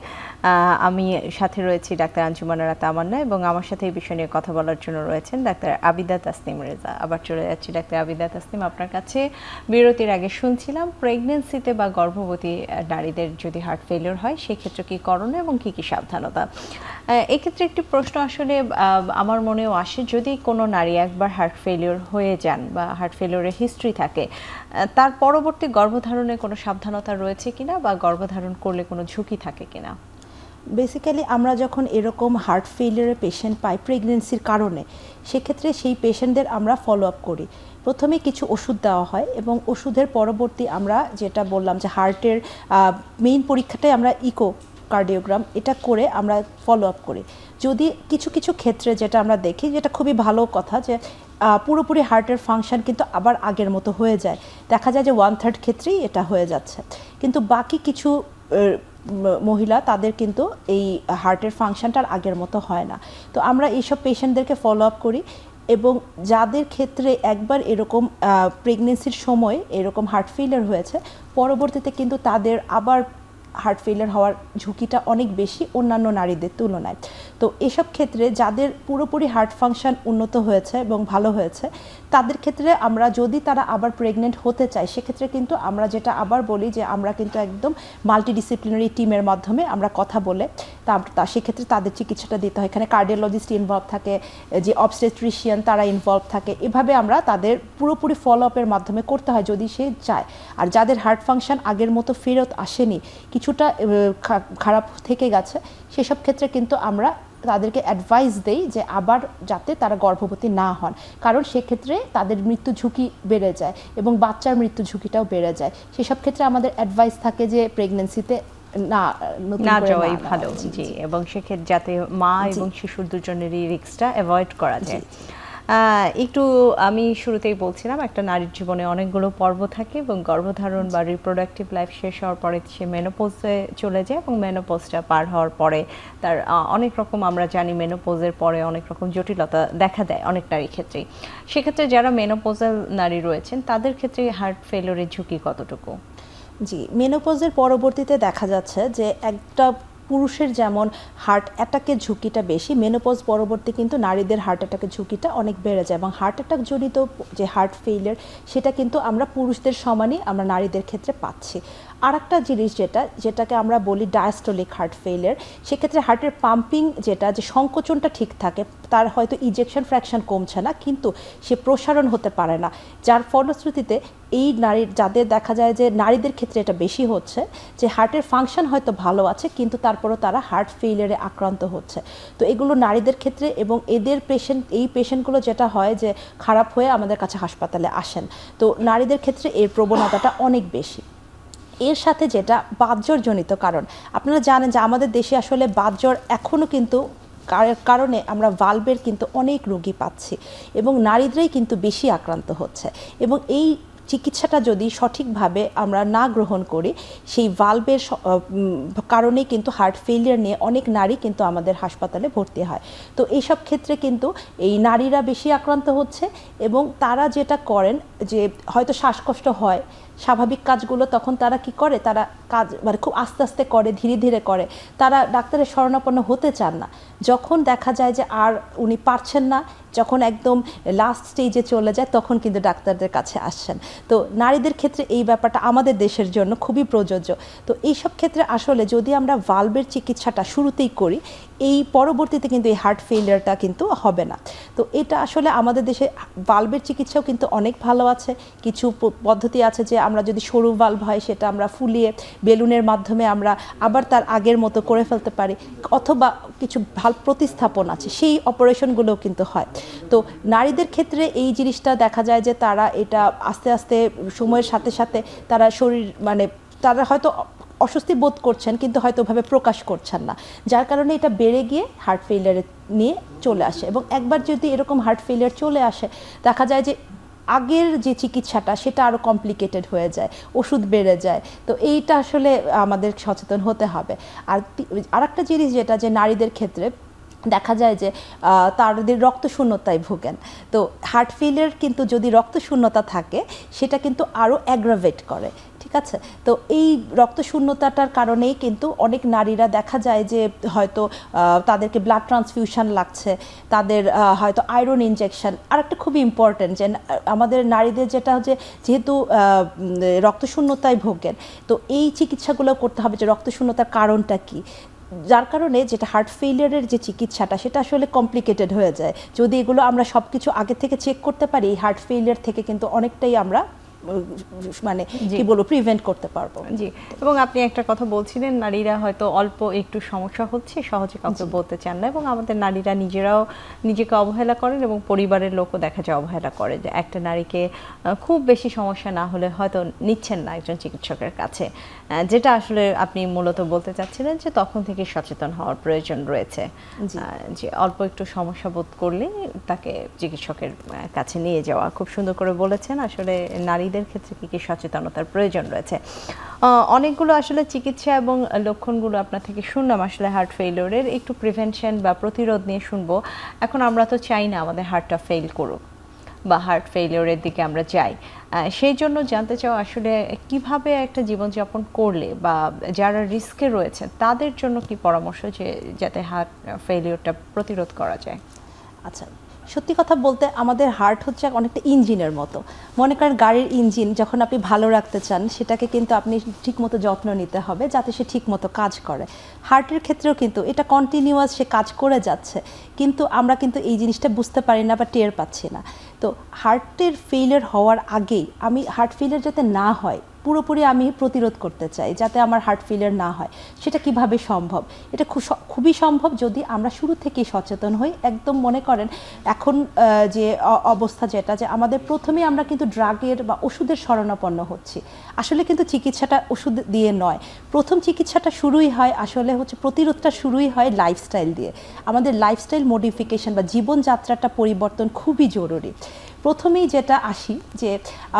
আমি সাথে রয়েছি ডাক্তার আঞ্জুমান আরা তামান্না এবং আমার সাথে এই বিষয় নিয়ে কথা বলার জন্য রয়েছেন ডাক্তার আবিদা তাসনিম রেজা। আবার চলে যাচ্ছি ডাক্তার আবিদা তাসনিম, আপনার কাছে বিরতির আগে শুনছিলাম প্রেগনেন্সিতে বা গর্ভবতী নারীদের যদি হার্ট ফেলিওর হয় সেক্ষেত্রে কী করণীয় এবং কী কী সাবধানতা। এক্ষেত্রে একটি প্রশ্ন আসলে আমার মনেও আসে, যদি কোনো নারী একবার হার্ট ফেলিওর হয়ে যান বা হার্ট ফেলিওরের হিস্ট্রি থাকে, তার পরবর্তী গর্ভধারণে কোনো সাবধানতা রয়েছে কিনা বা গর্ভধারণ করলে কোনো ঝুঁকি থাকে কিনা? বেসিক্যালি আমরা যখন এরকম হার্ট ফেলিয়ারের পেশেন্ট পাই প্রেগনেন্সির কারণে, সেক্ষেত্রে সেই পেশেন্টদের আমরা ফলো আপ করি। প্রথমে কিছু ওষুধ দেওয়া হয় এবং ওষুধের পরবর্তী আমরা যেটা বললাম যে হার্টের মেইন পরীক্ষাটাই আমরা ইকো কার্ডিওগ্রাম এটা করে আমরা ফলো আপ করি। যদি কিছু কিছু ক্ষেত্রে যেটা আমরা দেখি, যেটা খুবই ভালো কথা, যে পুরোপুরি হার্টের ফাংশন কিন্তু আবার আগের মতো হয়ে যায়, দেখা যায় যে 1/3 ক্ষেত্রেই এটা হয়ে যাচ্ছে, কিন্তু বাকি কিছু মহিলা তাদের কিন্তু এই হার্টের ফাংশনটার আগের মতো হয় না। তো আমরা এইসব পেশেন্টদেরকে ফলো আপ করি এবং যাদের ক্ষেত্রে একবার এরকম প্রেগনেন্সির সময় এরকম হার্ট ফেলিয়ার হয়েছে, পরবর্তীতে কিন্তু তাদের আবার হার্ট ফেলিয়ার হওয়ার ঝুঁকিটা অনেক বেশি অন্যান্য নারীদের তুলনায়। তো এসব ক্ষেত্রে যাদের পুরোপুরি হার্ট ফাংশন উন্নত হয়েছে এবং ভালো হয়েছে, তাদের ক্ষেত্রে আমরা যদি তারা আবার প্রেগনেন্ট হতে চায়, সেক্ষেত্রে কিন্তু আমরা যেটা আবার বলি যে আমরা কিন্তু একদম মাল্টিডিসিপ্লিনারি টিমের মাধ্যমে আমরা কথা বলে সেক্ষেত্রে তাদের চিকিৎসাটা দিতে হয়। এখানে কার্ডিওলজিস্ট ইনভলভ থাকে, যে অবস্টেট্রিশিয়ান তারা ইনভলভ থাকে, এভাবে আমরা তাদের পুরোপুরি ফলো আপের মাধ্যমে করতে হয় যদি সে চায়। আর যাদের হার্ট ফাংশন আগের মতো ফেরত আসেনি, কিছুটা খারাপ থেকে গেছে, সেসব ক্ষেত্রে কিন্তু আমরা তাদেরকে অ্যাডভাইস দেই যে আবার যাতে তারা গর্ভবতী না হন, কারণ সেক্ষেত্রে তাদের মৃত্যু ঝুঁকি বেড়ে যায় এবং বাচ্চার মৃত্যু ঝুঁকিটাও বেড়ে যায়। সেসব ক্ষেত্রে আমাদের অ্যাডভাইস থাকে যে প্রেগনেন্সিতে না যাওয়াই ভালো, জি, এবং সেক্ষেত্রে যাতে মা এবং শিশুর দুজনেরই রিস্কটা অ্যাভয়েড করা যায়। একটু আমি শুরুতেই বলছিলাম, একটা নারীর জীবনে অনেকগুলো পর্ব থাকে এবং গর্ভধারণ বা রিপ্রোডাক্টিভ লাইফ শেষ হওয়ার পরে সে মেনোপজে চলে যায় এবং মেনোপজটা পার হওয়ার পরে তার অনেক রকম, আমরা জানি মেনোপজের পরে অনেক রকম জটিলতা দেখা দেয় অনেক নারীর ক্ষেত্রেই। সেক্ষেত্রে যারা মেনোপজাল নারী রয়েছেন তাদের ক্ষেত্রে হার্ট ফেলিওরের ঝুঁকি কতটুকু? জি, মেনোপজের পরবর্তীতে দেখা যাচ্ছে যে একটা পুরুষের যেমন হার্ট অ্যাটাকের ঝুঁকিটা বেশি, মেনোপজ পরবর্তী কিন্তু নারীদের হার্ট অ্যাটাকের ঝুঁকিটা অনেক বেড়ে যায় এবং হার্ট অ্যাটাক জনিত যে হার্ট ফেইলিয়ার সেটা কিন্তু আমরা পুরুষদের সমানই আমরা নারীদের ক্ষেত্রে পাচ্ছি। আর একটা জিনিস যেটাকে আমরা বলি ডায়াস্টোলিক হার্ট ফেইলিয়ার, সেক্ষেত্রে হার্টের পাম্পিং যে সংকোচনটা ঠিক থাকে, তার হয়তো ইজেকশন ফ্র্যাকশন কমছে না কিন্তু সে প্রসারণ হতে পারে না, যার ফলশ্রুতিতে এই যাদের দেখা যায় যে নারীদের ক্ষেত্রে এটা বেশি হচ্ছে, যে হার্টের ফাংশন হয়তো ভালো আছে কিন্তু তারপরও তারা হার্ট ফেইলিয়ারে আক্রান্ত হচ্ছে। তো এগুলো নারীদের ক্ষেত্রে, এবং এই পেশেন্টগুলো যেটা হয় যে খারাপ হয়ে আমাদের কাছে হাসপাতালে আসেন, তো নারীদের ক্ষেত্রে এর প্রবণতাটা অনেক বেশি। এর সাথে যেটা বাতজ্বরজনিত কারণ, আপনারা জানেন যে আমাদের দেশে আসলে বাতজ্বর এখনও কিন্তু কারণে আমরা ভালভের কিন্তু অনেক রোগী পাচ্ছি এবং নারীদেরই কিন্তু বেশি আক্রান্ত হচ্ছে, এবং এই চিকিৎসাটা যদি সঠিকভাবে আমরা না গ্রহণ করি, সেই ভালভের কারণেই কিন্তু হার্ট ফেলিয়ার নিয়ে অনেক নারী কিন্তু আমাদের হাসপাতালে ভর্তি হয়। তো এইসব ক্ষেত্রে কিন্তু এই নারীরা বেশি আক্রান্ত হচ্ছে এবং তারা যেটা করেন যে হয়তো শ্বাসকষ্ট হয়, স্বাভাবিক কাজগুলো তখন তারা কি করে, তারা কাজ মানে খুব আস্তে আস্তে করে, ধীরে ধীরে করে, তারা ডাক্তারের শরণাপন্ন হতে চান না। যখন দেখা যায় যে আর উনি পারছেন না, যখন একদম লাস্ট স্টেজে চলে যায়, তখন কিন্তু ডাক্তারদের কাছে আসছেন। তো নারীদের ক্ষেত্রে এই ব্যাপারটা আমাদের দেশের জন্য খুবই প্রযোজ্য। তো এইসব ক্ষেত্রে আসলে যদি আমরা ভালভের চিকিৎসাটা শুরুতেই করি, এই পরবর্তীতে কিন্তু এই হার্ট ফেলিয়ারটা কিন্তু হবে না। তো এটা আসলে আমাদের দেশে ভালভের চিকিৎসাও কিন্তু অনেক ভালো আছে। কিছু পদ্ধতি আছে যে আমরা যদি সরু ভালভ হয় সেটা আমরা ফুলিয়ে বেলুনের মাধ্যমে আমরা আবার তার আগের মতো করে ফেলতে পারি, অথবা কিছু ভালভ প্রতিস্থাপন আছে, সেই অপারেশনগুলোও কিন্তু হয়। তো নারীদের ক্ষেত্রে এই জিনিসটা দেখা যায় যে তারা এটা আস্তে আস্তে সময়ের সাথে সাথে তারা তারা হয়তো অস্বস্তি বোধ করছেন কিন্তু হয়তো ওভাবে প্রকাশ করছেন না, যার কারণে এটা বেড়ে গিয়ে হার্ট ফেলিয়ারে নিয়ে চলে আসে। এবং একবার যদি এরকম হার্ট ফেলিয়ার চলে আসে, দেখা যায় যে আগের যে চিকিৎসাটা সেটা আরও কমপ্লিকেটেড হয়ে যায়, ওষুধ বেড়ে যায়। তো এইটা আসলে আমাদের সচেতন হতে হবে। আর একটা জিনিস যেটা যে নারীদের ক্ষেত্রে দেখা যায় যে তাদের রক্তশূন্যতায় ভোগেন। তো হার্ট ফেলিয়ার কিন্তু যদি রক্তশূন্যতা থাকে সেটা কিন্তু আরও অ্যাগ্রাভেট করে, ঠিক ঠিক আছে। তো এই রক্তশূন্যতাটার কারণেই কিন্তু অনেক নারীরা দেখা যায় যে হয়তো তাদেরকে ব্লাড ট্রান্সফিউশন লাগছে, তাদের হয়তো আয়রন ইনজেকশন। আর একটা খুবই ইম্পর্টেন্ট যে আমাদের নারীদের যেটা হচ্ছে যেহেতু রক্তশূন্যতায় ভোগেন, তো এই চিকিৎসাগুলো করতে হবে যে রক্তশূন্যতার কারণটা কী, যার কারণে যেটা হার্ট ফেলিয়ারের যে চিকিৎসাটা সেটা আসলে কমপ্লিকেটেড হয়ে যায়। যদি এগুলো আমরা সব কিছু আগে থেকে চেক করতে পারি, এই হার্ট ফেলিয়ার থেকে কিন্তু অনেকটাই আমরা মানে কি বলবো প্রিভেন্ট করতে পারবো। জি, এবং আপনি একটা কথা বলছিলেন নারীরা হয়তো অল্প একটু সমস্যা হচ্ছে সহজে কাউকে বলতে চান না, এবং আমাদের নারীরা নিজেরাও নিজেকে অবহেলা করেন এবং পরিবারের লোকও দেখা যায় অবহেলা করে, যে একটা নারীকে খুব বেশি সমস্যা না হলে হয়তো নিচ্ছেন না একজন চিকিৎসকের কাছে, যেটা আসলে আপনি মূলত বলতে চাচ্ছিলেন যে তখন থেকে সচেতন হওয়ার প্রয়োজন রয়েছে, যে অল্প একটু সমস্যা বোধ করলে তাকে চিকিৎসকের কাছে নিয়ে যাওয়া। খুব সুন্দর করে বলেছেন আসলে নারীদের ক্ষেত্রে কী কী সচেতনতার প্রয়োজন রয়েছে। অনেকগুলো আসলে চিকিৎসা এবং লক্ষণগুলো আপনার থেকে শুনলাম আসলে হার্ট ফেলিওরের, একটু প্রিভেনশন বা প্রতিরোধ নিয়ে শুনবো। এখন আমরা তো চাই না আমাদের হার্টটা ফেল করুক বা হার্ট ফেলিওরের দিকে আমরা যাই, সেই জন্য জানতে চাও আসলে কিভাবে একটা জীবনযাপন করলে বা যারা রিস্কে রয়েছে তাদের জন্য কি পরামর্শ, যে যাতে হার্ট ফেলিওরটা প্রতিরোধ করা যায়? আচ্ছা, সত্যি কথা বলতে আমাদের হার্ট হচ্ছে অনেকটা ইঞ্জিনের মতো। মনে করেন গাড়ির ইঞ্জিন যখন আপনি ভালো রাখতে চান সেটাকে কিন্তু আপনি ঠিকমতো যত্ন নিতে হবে যাতে সে ঠিকমতো কাজ করে। হার্টের ক্ষেত্রেও কিন্তু এটা কন্টিনিউয়াস সে কাজ করে যাচ্ছে, কিন্তু আমরা কিন্তু এই জিনিসটা বুঝতে পারি না বা টের পাচ্ছি না। তো হার্টের ফেলিয়ার হওয়ার আগেই আমি হার্ট ফেলিয়ার যাতে না হয় পুরোপুরি আমি প্রতিরোধ করতে চাই, যাতে আমার হার্ট ফেলিয়ার না হয়। সেটা কিভাবে সম্ভব? এটা খুবই সম্ভব যদি আমরা শুরু থেকেই সচেতন হই। একদম মনে করেন এখন যে অবস্থা যেটা, যে আমাদের প্রথমেই আমরা কিন্তু ড্রাগের বা ওষুধের শরণাপন্ন হচ্ছি। আসলে কিন্তু চিকিৎসাটা ওষুধ দিয়ে নয়, প্রথম চিকিৎসাটা শুরুই হয় আসলে হচ্ছে প্রতিরোধটা শুরুই হয় লাইফস্টাইল দিয়ে। আমাদের লাইফস্টাইল মডিফিকেশন বা জীবনযাত্রাটা পরিবর্তন খুবই জরুরি। প্রথমেই যেটা আসি যে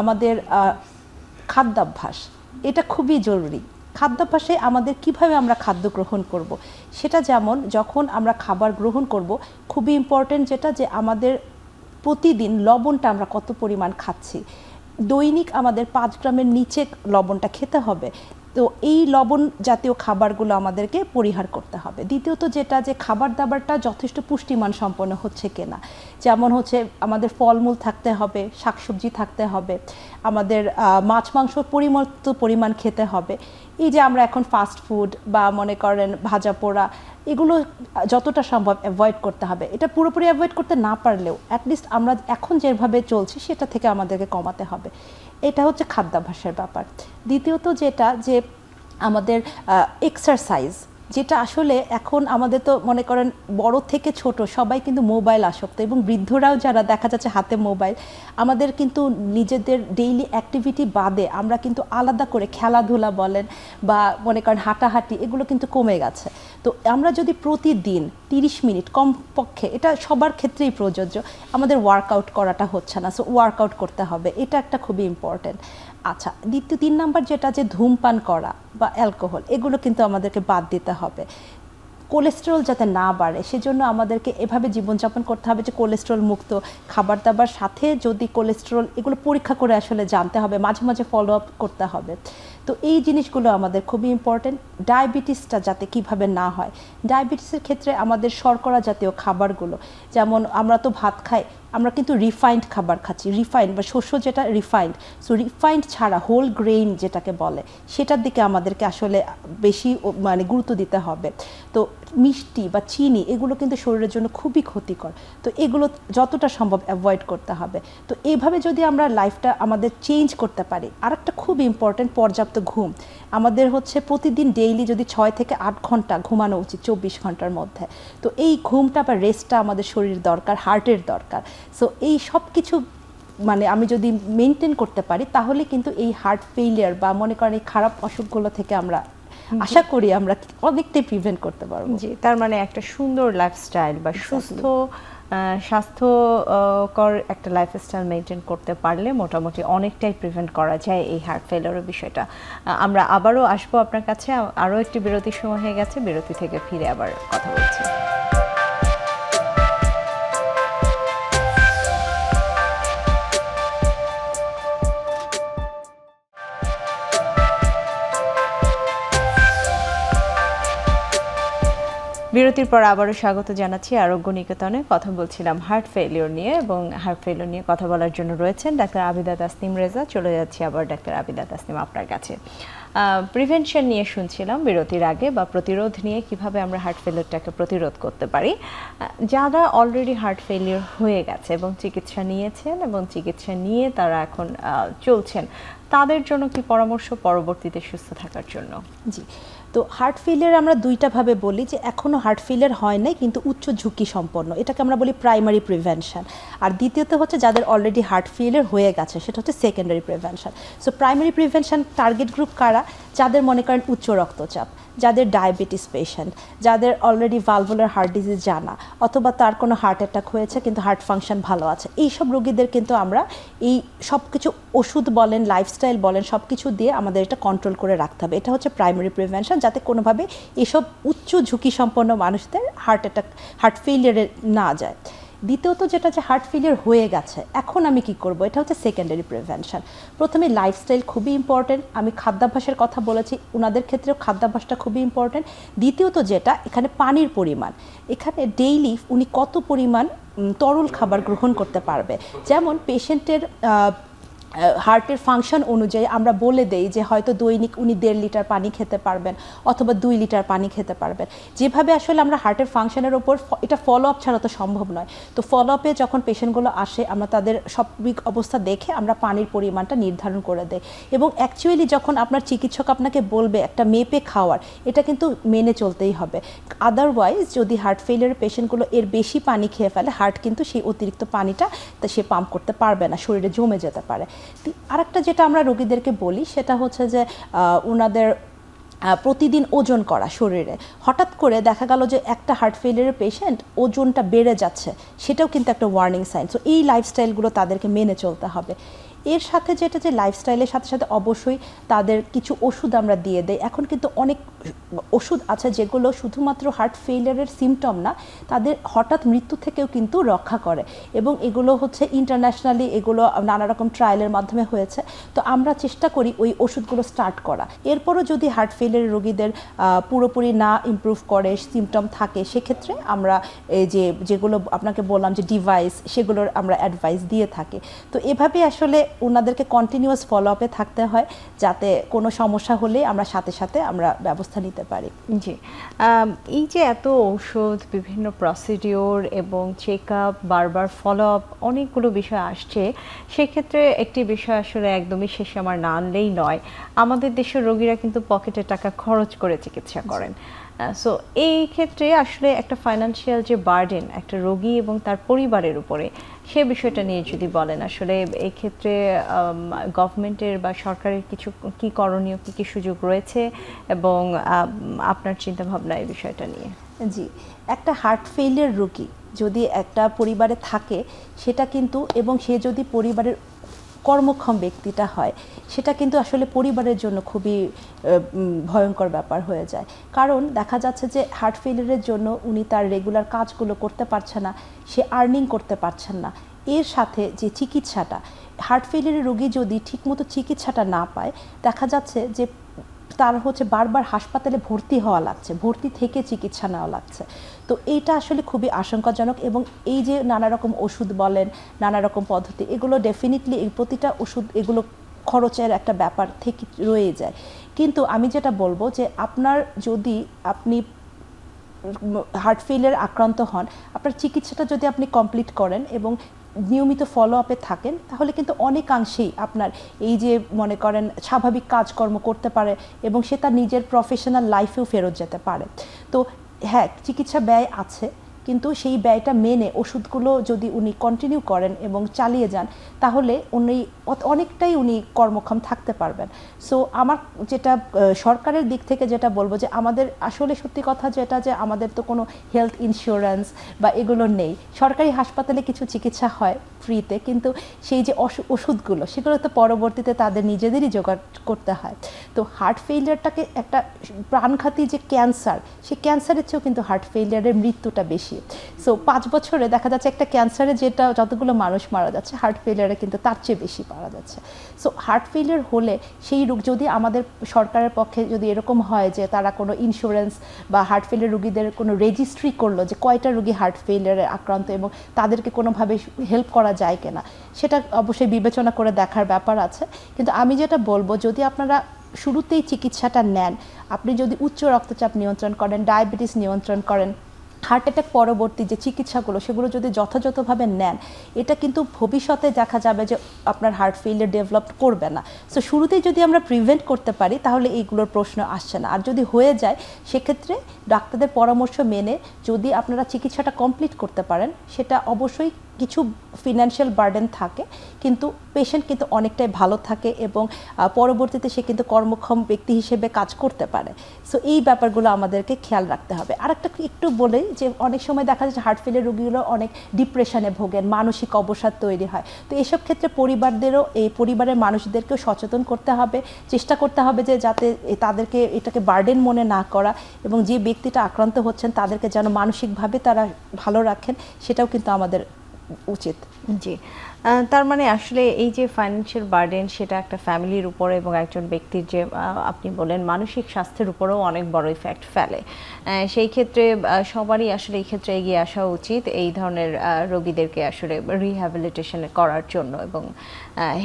আমাদের খাদ্যাভ্যাস, এটা খুবই জরুরি। খাদ্যাভ্যাসে আমাদের কিভাবে আমরা খাদ্য গ্রহণ করব, সেটা যেমন যখন আমরা খাবার গ্রহণ করব খুবই ইম্পর্টেন্ট যেটা, যে আমাদের প্রতিদিন লবণটা আমরা কত পরিমাণ খাচ্ছি। দৈনিক আমাদের 5 গ্রামের নিচে লবণটা খেতে হবে। তো এই লবণ জাতীয় খাবারগুলো আমাদেরকে পরিহার করতে হবে। দ্বিতীয়ত যেটা, যে খাবার দাবারটা যথেষ্ট পুষ্টিমান সম্পন্ন হচ্ছে কিনা, যেমন হচ্ছে আমাদের ফলমূল থাকতে হবে, শাকসবজি থাকতে হবে, আমাদের মাছ মাংস পরিমিত পরিমাণ খেতে হবে। এই যে আমরা এখন ফাস্ট ফুড বা মনে করেন ভাজা পোড়া, এগুলো যতটা সম্ভব অ্যাভয়েড করতে হবে। এটা পুরোপুরি অ্যাভয়েড করতে না পারলেও অ্যাটলিস্ট আমরা এখন যেভাবে চলছি সেটা থেকে আমাদেরকে কমাতে হবে। এটা হচ্ছে খাদ্যাভ্যাসের ব্যাপার। দ্বিতীয়ত যেটা, যে আমাদের এক্সারসাইজ, যেটা আসলে এখন আমাদের তো মনে করেন বড় থেকে ছোট সবাই কিন্তু মোবাইল আসক্ত, এবং বৃদ্ধরাও যারা দেখা যাচ্ছে হাতে মোবাইল। আমাদের কিন্তু নিজেদের ডেইলি অ্যাক্টিভিটি বাদে আমরা কিন্তু আলাদা করে খেলাধুলা বলেন বা মনে করেন হাঁটাহাঁটি, এগুলো কিন্তু কমে গেছে। তো আমরা যদি প্রতিদিন 30 মিনিট কমপক্ষে, এটা সবার ক্ষেত্রেই প্রযোজ্য, আমাদের ওয়ার্কআউট করাটা হচ্ছে না, সো ওয়ার্কআউট করতে হবে, এটা একটা খুবই ইম্পর্টেন্ট। আচ্ছা, 3 নাম্বার যেটা, যে ধূমপান করা বা অ্যালকোহল, এগুলো কিন্তু আমাদেরকে বাদ দিতে হবে। কোলেস্টেরল যাতে না বাড়ে সেজন্য আমাদেরকে এভাবে জীবনযাপন করতে হবে যে কোলেস্টেরল মুক্ত খাবার দাবার, সাথে যদি কোলেস্টেরল এগুলো পরীক্ষা করে আসলে জানতে হবে, মাঝে মাঝে ফলো আপ করতে হবে। তো এই জিনিসগুলো আমাদের খুবই ইম্পর্টেন্ট। ডায়াবেটিসটা যাতে কিভাবে না হয়, ডায়াবেটিসের ক্ষেত্রে আমাদের শর্করা জাতীয় খাবারগুলো, যেমন আমরা তো ভাত খাই, আমরা কিন্তু রিফাইন্ড খাবার খাচ্ছি, রিফাইন্ড বা শস্য যেটা রিফাইন্ড, সো রিফাইন্ড ছাড়া হোল গ্রেইন যেটাকে বলে সেটার দিকে আমাদেরকে আসলে বেশি মানে গুরুত্ব দিতে হবে। তো মিষ্টি বা চিনি এগুলো কিন্তু শরীরের জন্য খুবই ক্ষতিকর, তো এগুলো যতটা সম্ভব অ্যাভয়েড করতে হবে। তো এইভাবে যদি আমরা লাইফটা আমাদের চেঞ্জ করতে পারি। আরেকটা খুব ইম্পর্টেন্ট, পর্যাপ্ত ঘুম। আমাদের হচ্ছে প্রতিদিন ডেইলি যদি 6 থেকে 8 ঘন্টা ঘুমানো উচিত 24 ঘন্টার মধ্যে। তো এই ঘুমটা বা রেস্টটা আমাদের শরীর দরকার, হার্টের দরকার। সো এই সব কিছু মানে আমি যদি মেনটেন করতে পারি তাহলে কিন্তু এই হার্ট ফেলিয়ার বা মনে করেন এই খারাপ অসুখগুলো থেকে আমরা আশা করি আমরা অনেকটাই প্রিভেন্ট করতে পারবো। জি, তার মানে একটা সুন্দর লাইফস্টাইল বা সুস্থ স্বাস্থ্যকর একটা লাইফস্টাইল মেনটেন করতে পারলে মোটামুটি অনেকটাই প্রিভেন্ট করা যায় এই হার্ট ফেলিওরের বিষয়টা। আমরা আবারও আসবো আপনার কাছে, আরও একটি বিরতির সময় হয়ে গেছে, বিরতি থেকে ফিরে আবার কথা বলছি। বিরতির পর আবারও স্বাগত জানাচ্ছি আরোগ্য নিকেতনে। কথা বলছিলাম হার্ট ফেলিওর নিয়ে, এবং হার্ট ফেলিওর নিয়ে কথা বলার জন্য রয়েছেন ডাক্তার আবিদা তাসনিম রেজা। চলে যাচ্ছি আবার ডাক্তার আবিদা তাসনিম আপনার কাছে। প্রিভেনশন নিয়ে শুনছিলাম বিরতির আগে, বা প্রতিরোধ নিয়ে কিভাবে আমরা হার্ট ফেলিওরটাকে প্রতিরোধ করতে পারি। যারা অলরেডি হার্ট ফেলিওর হয়ে গেছে এবং চিকিৎসা নিয়েছেন এবং চিকিৎসা নিয়ে তারা এখন চলছেন, তাদের জন্য কি পরামর্শ পরবর্তীতে সুস্থ থাকার জন্য? জি, তো হার্ট ফেলিয়ার আমরা দুইটাভাবে বলি, যে এখনও হার্ট ফেলিয়ার হয় নাই কিন্তু উচ্চ ঝুঁকি সম্পন্ন, এটাকে আমরা বলি প্রাইমারি প্রিভেনশন। আর দ্বিতীয়ত হচ্ছে যাদের অলরেডি হার্ট ফেলিয়ার হয়ে গেছে, সেটা হচ্ছে secondary prevention. So primary prevention target group কারা? যাদের মনে করেন উচ্চ রক্তচাপ, যাদের ডায়াবেটিস পেশেন্ট, যাদের অলরেডি ভালভুলার হার্ট ডিজিজ জানা, অথবা তার কোনো হার্ট অ্যাটাক হয়েছে কিন্তু হার্ট ফাংশন ভালো আছে, এই সব রোগীদের কিন্তু আমরা এই সব কিছু ওষুধ বলেন, লাইফস্টাইল বলেন, সব কিছু দিয়ে আমাদের এটা কন্ট্রোল করে রাখতে হবে। এটা হচ্ছে প্রাইমারি প্রিভেনশন, যাতে কোনোভাবে এসব উচ্চ ঝুঁকি সম্পন্ন মানুষদের হার্ট অ্যাটাক, হার্ট ফেলিয়ারে না যায়। দ্বিতীয়ত যেটা, যে হার্ট ফেলিয়ার হয়ে গেছে, এখন আমি কি করব, এটা হচ্ছে সেকেন্ডারি প্রিভেনশন। প্রথমে লাইফস্টাইল খুবই ইম্পর্টেন্ট, আমি খাদ্যাভ্যাসের কথা বলেছি, ওনাদের ক্ষেত্রেও খাদ্যাভ্যাসটা খুবই ইম্পর্টেন্ট। দ্বিতীয়ত যেটা, এখানে পানির পরিমাণ, এখানে ডেইলি উনি কত পরিমাণ তরল খাবার গ্রহণ করতে পারবে। যেমন পেশেন্টের হার্টের ফাংশন অনুযায়ী আমরা বলে দেই যে হয়তো দৈনিক উনি 1.5 লিটার পানি খেতে পারবেন অথবা 2 লিটার পানি খেতে পারবেন। যেভাবে আসলে আমরা হার্টের ফাংশনের ওপর, এটা ফলো আপ ছাড়া তো সম্ভব নয়, তো ফলো আপে যখন পেশেন্টগুলো আসে আমরা তাদের সার্বিক অবস্থা দেখে আমরা পানির পরিমাণটা নির্ধারণ করে দেই। এবং অ্যাকচুয়ালি যখন আপনার চিকিৎসক আপনাকে বলবে একটা মেপে খাওয়ার, এটা কিন্তু মেনে চলতেই হবে। আদারওয়াইজ যদি হার্ট ফেলিয়ারের পেশেন্টগুলো এর বেশি পানি খেয়ে ফেলে, হার্ট কিন্তু সেই অতিরিক্ত পানিটা সে পাম্প করতে পারবে না, শরীরে জমে যেতে পারে। আরেকটা যেটা আমরা রোগীদেরকে বলি, সেটা হচ্ছে যে ওনাদের প্রতিদিন ওজন করা শরীরে। হঠাৎ করে দেখা গেল যে একটা হার্ট ফেলিয়ারের পেশেন্ট ওজনটা বেড়ে যাচ্ছে, সেটাও কিন্তু একটা ওয়ার্নিং সাইন। সো এই লাইফস্টাইলগুলো তাদেরকে মেনে চলতে হবে। এর সাথে যেটা, যে লাইফস্টাইলের সাথে সাথে অবশ্যই তাদের কিছু ওষুধ আমরা দিয়ে দেই। এখন কিন্তু অনেক ওষুধ আছে যেগুলো শুধুমাত্র হার্ট ফেলিয়ারের সিমটম না, তাদের হঠাৎ মৃত্যু থেকেও কিন্তু রক্ষা করে, এবং এগুলো হচ্ছে ইন্টারন্যাশনালি এগুলো নানা রকম ট্রায়ালের মাধ্যমে হয়েছে। তো আমরা চেষ্টা করি ওই ওষুধগুলো স্টার্ট করা। এরপরও যদি হার্ট ফেলিয়ারের রোগীদের পুরোপুরি না ইমপ্রুভ করে, সিমটম থাকে, সেক্ষেত্রে আমরা এই যেগুলো আপনাকে বললাম যে ডিভাইস, সেগুলোর আমরা অ্যাডভাইস দিয়ে থাকি। তো এভাবে আসলে ওনাদেরকে কন্টিনিউয়াস ফলো আপে থাকতে হয়, যাতে কোনো সমস্যা হলে আমরা সাথে সাথে আমরা ব্যবস্থা নিতে পারি। জি, এই যে এত ঔষধ, বিভিন্ন প্রসিডিওর এবং চেক আপ, বারবার ফলো আপ, অনেকগুলো বিষয় আসছে, সেক্ষেত্রে একটি বিষয় আসলে একদমই শেষে আমার না আনলেই নয়। আমাদের দেশের রোগীরা কিন্তু পকেটে টাকা খরচ করে চিকিৎসা করেন। সো এই ক্ষেত্রে আসলে একটা ফাইন্যান্সিয়াল যে বার্ডেন একটা রোগী এবং তার পরিবারের উপরে, সে বিষয়টা নিয়ে যদি বলেন, আসলে এই ক্ষেত্রে গভর্নমেন্টের বা সরকারের কিছু কি করণীয়, কি সুযোগ রয়েছে, এবং আপনার চিন্তা ভাবনা এই বিষয়টা নিয়ে? জি, একটা হার্ট ফেলিয়ার রোগী যদি একটা পরিবারে থাকে, সেটা কিন্তু, এবং সে যদি পরিবারের কর্মক্ষম ব্যক্তিটা হয়, সেটা কিন্তু আসলে পরিবারের জন্য খুবই ভয়ঙ্কর ব্যাপার হয়ে যায়। কারণ দেখা যাচ্ছে যে হার্ট ফেলিয়ারের জন্য উনি তার রেগুলার কাজগুলো করতে পারছে না, সে আর্নিং করতে পারছেন না। এর সাথে যে চিকিৎসাটা, হার্ট ফেলিয়ারের রোগী যদি ঠিকমতো চিকিৎসাটা না পায়, দেখা যাচ্ছে যে তার হচ্ছে বারবার হাসপাতালে ভর্তি হওয়া লাগছে, ভর্তি থেকে চিকিৎসা নেওয়া লাগছে। তো এইটা আসলে খুবই আশঙ্কাজনক। এবং এই যে নানা রকম ওষুধ বলেন, নানা রকম পদ্ধতি, এগুলো ডেফিনেটলি এই প্রতিটা ওষুধ, এগুলো খরচের একটা ব্যাপার থেকে রয়ে যায়। কিন্তু আমি যেটা বলবো, যে আপনার যদি আপনি হার্ট ফেলিয়ার আক্রান্ত হন, আপনার চিকিৎসাটা যদি আপনি কমপ্লিট করেন এবং নিয়মিত ফলো আপে থাকেন, তাহলে কিন্তু অনেকাংশেই আপনার এই যে মনে করেন স্বাভাবিক কাজকর্ম করতে পারে, এবং সে তার নিজের প্রফেশনাল লাইফেও ফেরত যেতে পারে। তো হ্যাঁ, চিকিৎসা ব্যয় আছে, কিন্তু সেই ব্যয়টা মেনে ওষুধগুলো যদি উনি কন্টিনিউ করেন এবং চালিয়ে যান, তাহলে উনি অনেকটাই উনি কর্মক্ষম থাকতে পারবেন। সো আমার যেটা সরকারের দিক থেকে যেটা বলবো, যে আমাদের আসলে সত্যি কথা যেটা, যে আমাদের তো কোনো হেলথ ইন্স্যুরেন্স বা এগুলো নেই। সরকারি হাসপাতালে কিছু চিকিৎসা হয় ফ্রিতে, কিন্তু সেই যে ওষুধগুলো, সেগুলো তো পরবর্তীতে তাদের নিজেদেরই জোগাড় করতে হয়। তো হার্ট ফেলিয়ারটাকে একটা প্রাণঘাতী যে ক্যান্সার, সেই ক্যান্সারের চেয়েও কিন্তু হার্ট ফেলিয়ারের মৃত্যুটা বেশি সো 5 বছরে দেখা যাচ্ছে একটা ক্যান্সারে যেটা যতগুলো মানুষ মারা যাচ্ছে, হার্ট ফেলিয়ারে কিন্তু তার চেয়ে বেশি মারা যাচ্ছে। সো হার্ট ফেলিয়ার হলে সেই রোগ যদি আমাদের সরকারের পক্ষে যদি এরকম হয় যে তারা কোনো ইন্স্যুরেন্স বা হার্ট ফেলিয়ার রোগীদের কোনো রেজিস্ট্রি করলো যে কয়টা রোগী হার্ট ফেলিয়ারে আক্রান্ত এবং তাদেরকে কোনোভাবে হেল্প করা যায় কিনা, সেটা অবশ্যই বিবেচনা করে দেখার ব্যাপার আছে। কিন্তু আমি যেটা বলবো, যদি আপনারা শুরুতেই চিকিৎসাটা নেন, আপনি যদি উচ্চ রক্তচাপ নিয়ন্ত্রণ করেন, ডায়াবেটিস নিয়ন্ত্রণ করেন, হার্ট অ্যাটাক পরবর্তী যে চিকিৎসাগুলো সেগুলো যদি যথাযথভাবে নেন, এটা কিন্তু ভবিষ্যতে দেখা যাবে যে আপনার হার্ট ফেলিয়ার ডেভেলপ করবে না। সো শুরুতেই যদি আমরা প্রিভেন্ট করতে পারি তাহলে এইগুলোর প্রশ্ন আসছে না। আর যদি হয়ে যায় সেক্ষেত্রে ডাক্তারদের পরামর্শ মেনে যদি আপনারা চিকিৎসাটা কমপ্লিট করতে পারেন, সেটা অবশ্যই কিছু ফিনান্সিয়াল বার্ডেন থাকে, কিন্তু পেশেন্ট কিন্তু অনেকটাই ভালো থাকে এবং পরবর্তীতে সে কিন্তু কর্মক্ষম ব্যক্তি হিসেবে কাজ করতে পারে। সো এই ব্যাপারগুলো আমাদেরকে খেয়াল রাখতে হবে। আর একটা একটু বলেই যে অনেক সময় দেখা যাচ্ছে হার্ট ফেলিয়ার রোগীগুলো অনেক ডিপ্রেশনে ভোগেন, মানসিক অবসাদ তৈরি হয়। তো এসব ক্ষেত্রে পরিবারদেরও, এই পরিবারের মানুষদেরকেও সচেতন করতে হবে, চেষ্টা করতে হবে যে যাতে তাদেরকে এটাকে বার্ডেন মনে না করা, এবং যে ব্যক্তিটা আক্রান্ত হচ্ছেন তাদেরকে যেন মানসিকভাবে তারা ভালো রাখেন, সেটাও কিন্তু আমাদের উচিত। জি, তার মানে আসলে এই যে ফাইন্যান্সিয়াল বার্ডেন, সেটা একটা ফ্যামিলির উপরে এবং একজন ব্যক্তির যে আপনি বলেন মানসিক স্বাস্থ্যের উপরেও অনেক বড় ইফেক্ট ফেলে। সেই ক্ষেত্রে সবারই আসলে এই ক্ষেত্রে এগিয়ে আসা উচিত এই ধরনের রোগীদেরকে আসলে রিহ্যাবিলিটেশন করার জন্য এবং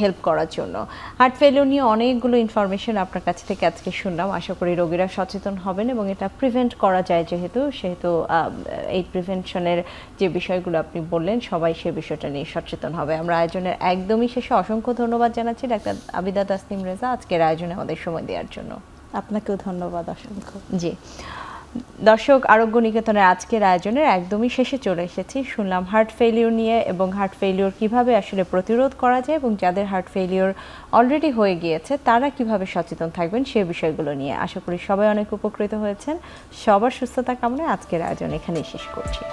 হেল্প করার জন্য। হার্ট ফেলিওর নিয়ে অনেকগুলো ইনফরমেশন আপনার কাছ থেকে আজকে শুনলাম। আশা করি রোগীরা সচেতন হবেন এবং এটা প্রিভেন্ট করা যায় সেহেতু এই প্রিভেনশনের যে বিষয়গুলো আপনি বললেন, সবাই সে বিষয়টা নিয়ে সচেতন হবে। আমরা আয়োজনের একদমই শেষে অসংখ্য ধন্যবাদ জানাচ্ছি ডাক্তার আবিদা তাসনিম রেজা আজকের আয়োজনে আমাদের সময় দেওয়ার জন্য। আপনাকেও ধন্যবাদ অসংখ্য। জি দর্শক, আরোগ্য নিকেতনের আজকের আয়োজনের একদমই শেষে চলে এসেছি। শুনলাম হার্ট ফেলিওর নিয়ে এবং হার্ট ফেলিওর কিভাবে আসলে প্রতিরোধ করা যায় এবং যাদের হার্ট ফেলিওর অলরেডি হয়ে গিয়েছে তারা কিভাবে সচেতন থাকবেন সে বিষয়গুলো নিয়ে। আশা করি সবাই অনেক উপকৃত হয়েছেন। সবার সুস্থতা কামনায় আজকের আয়োজন এখানেই শেষ করছি।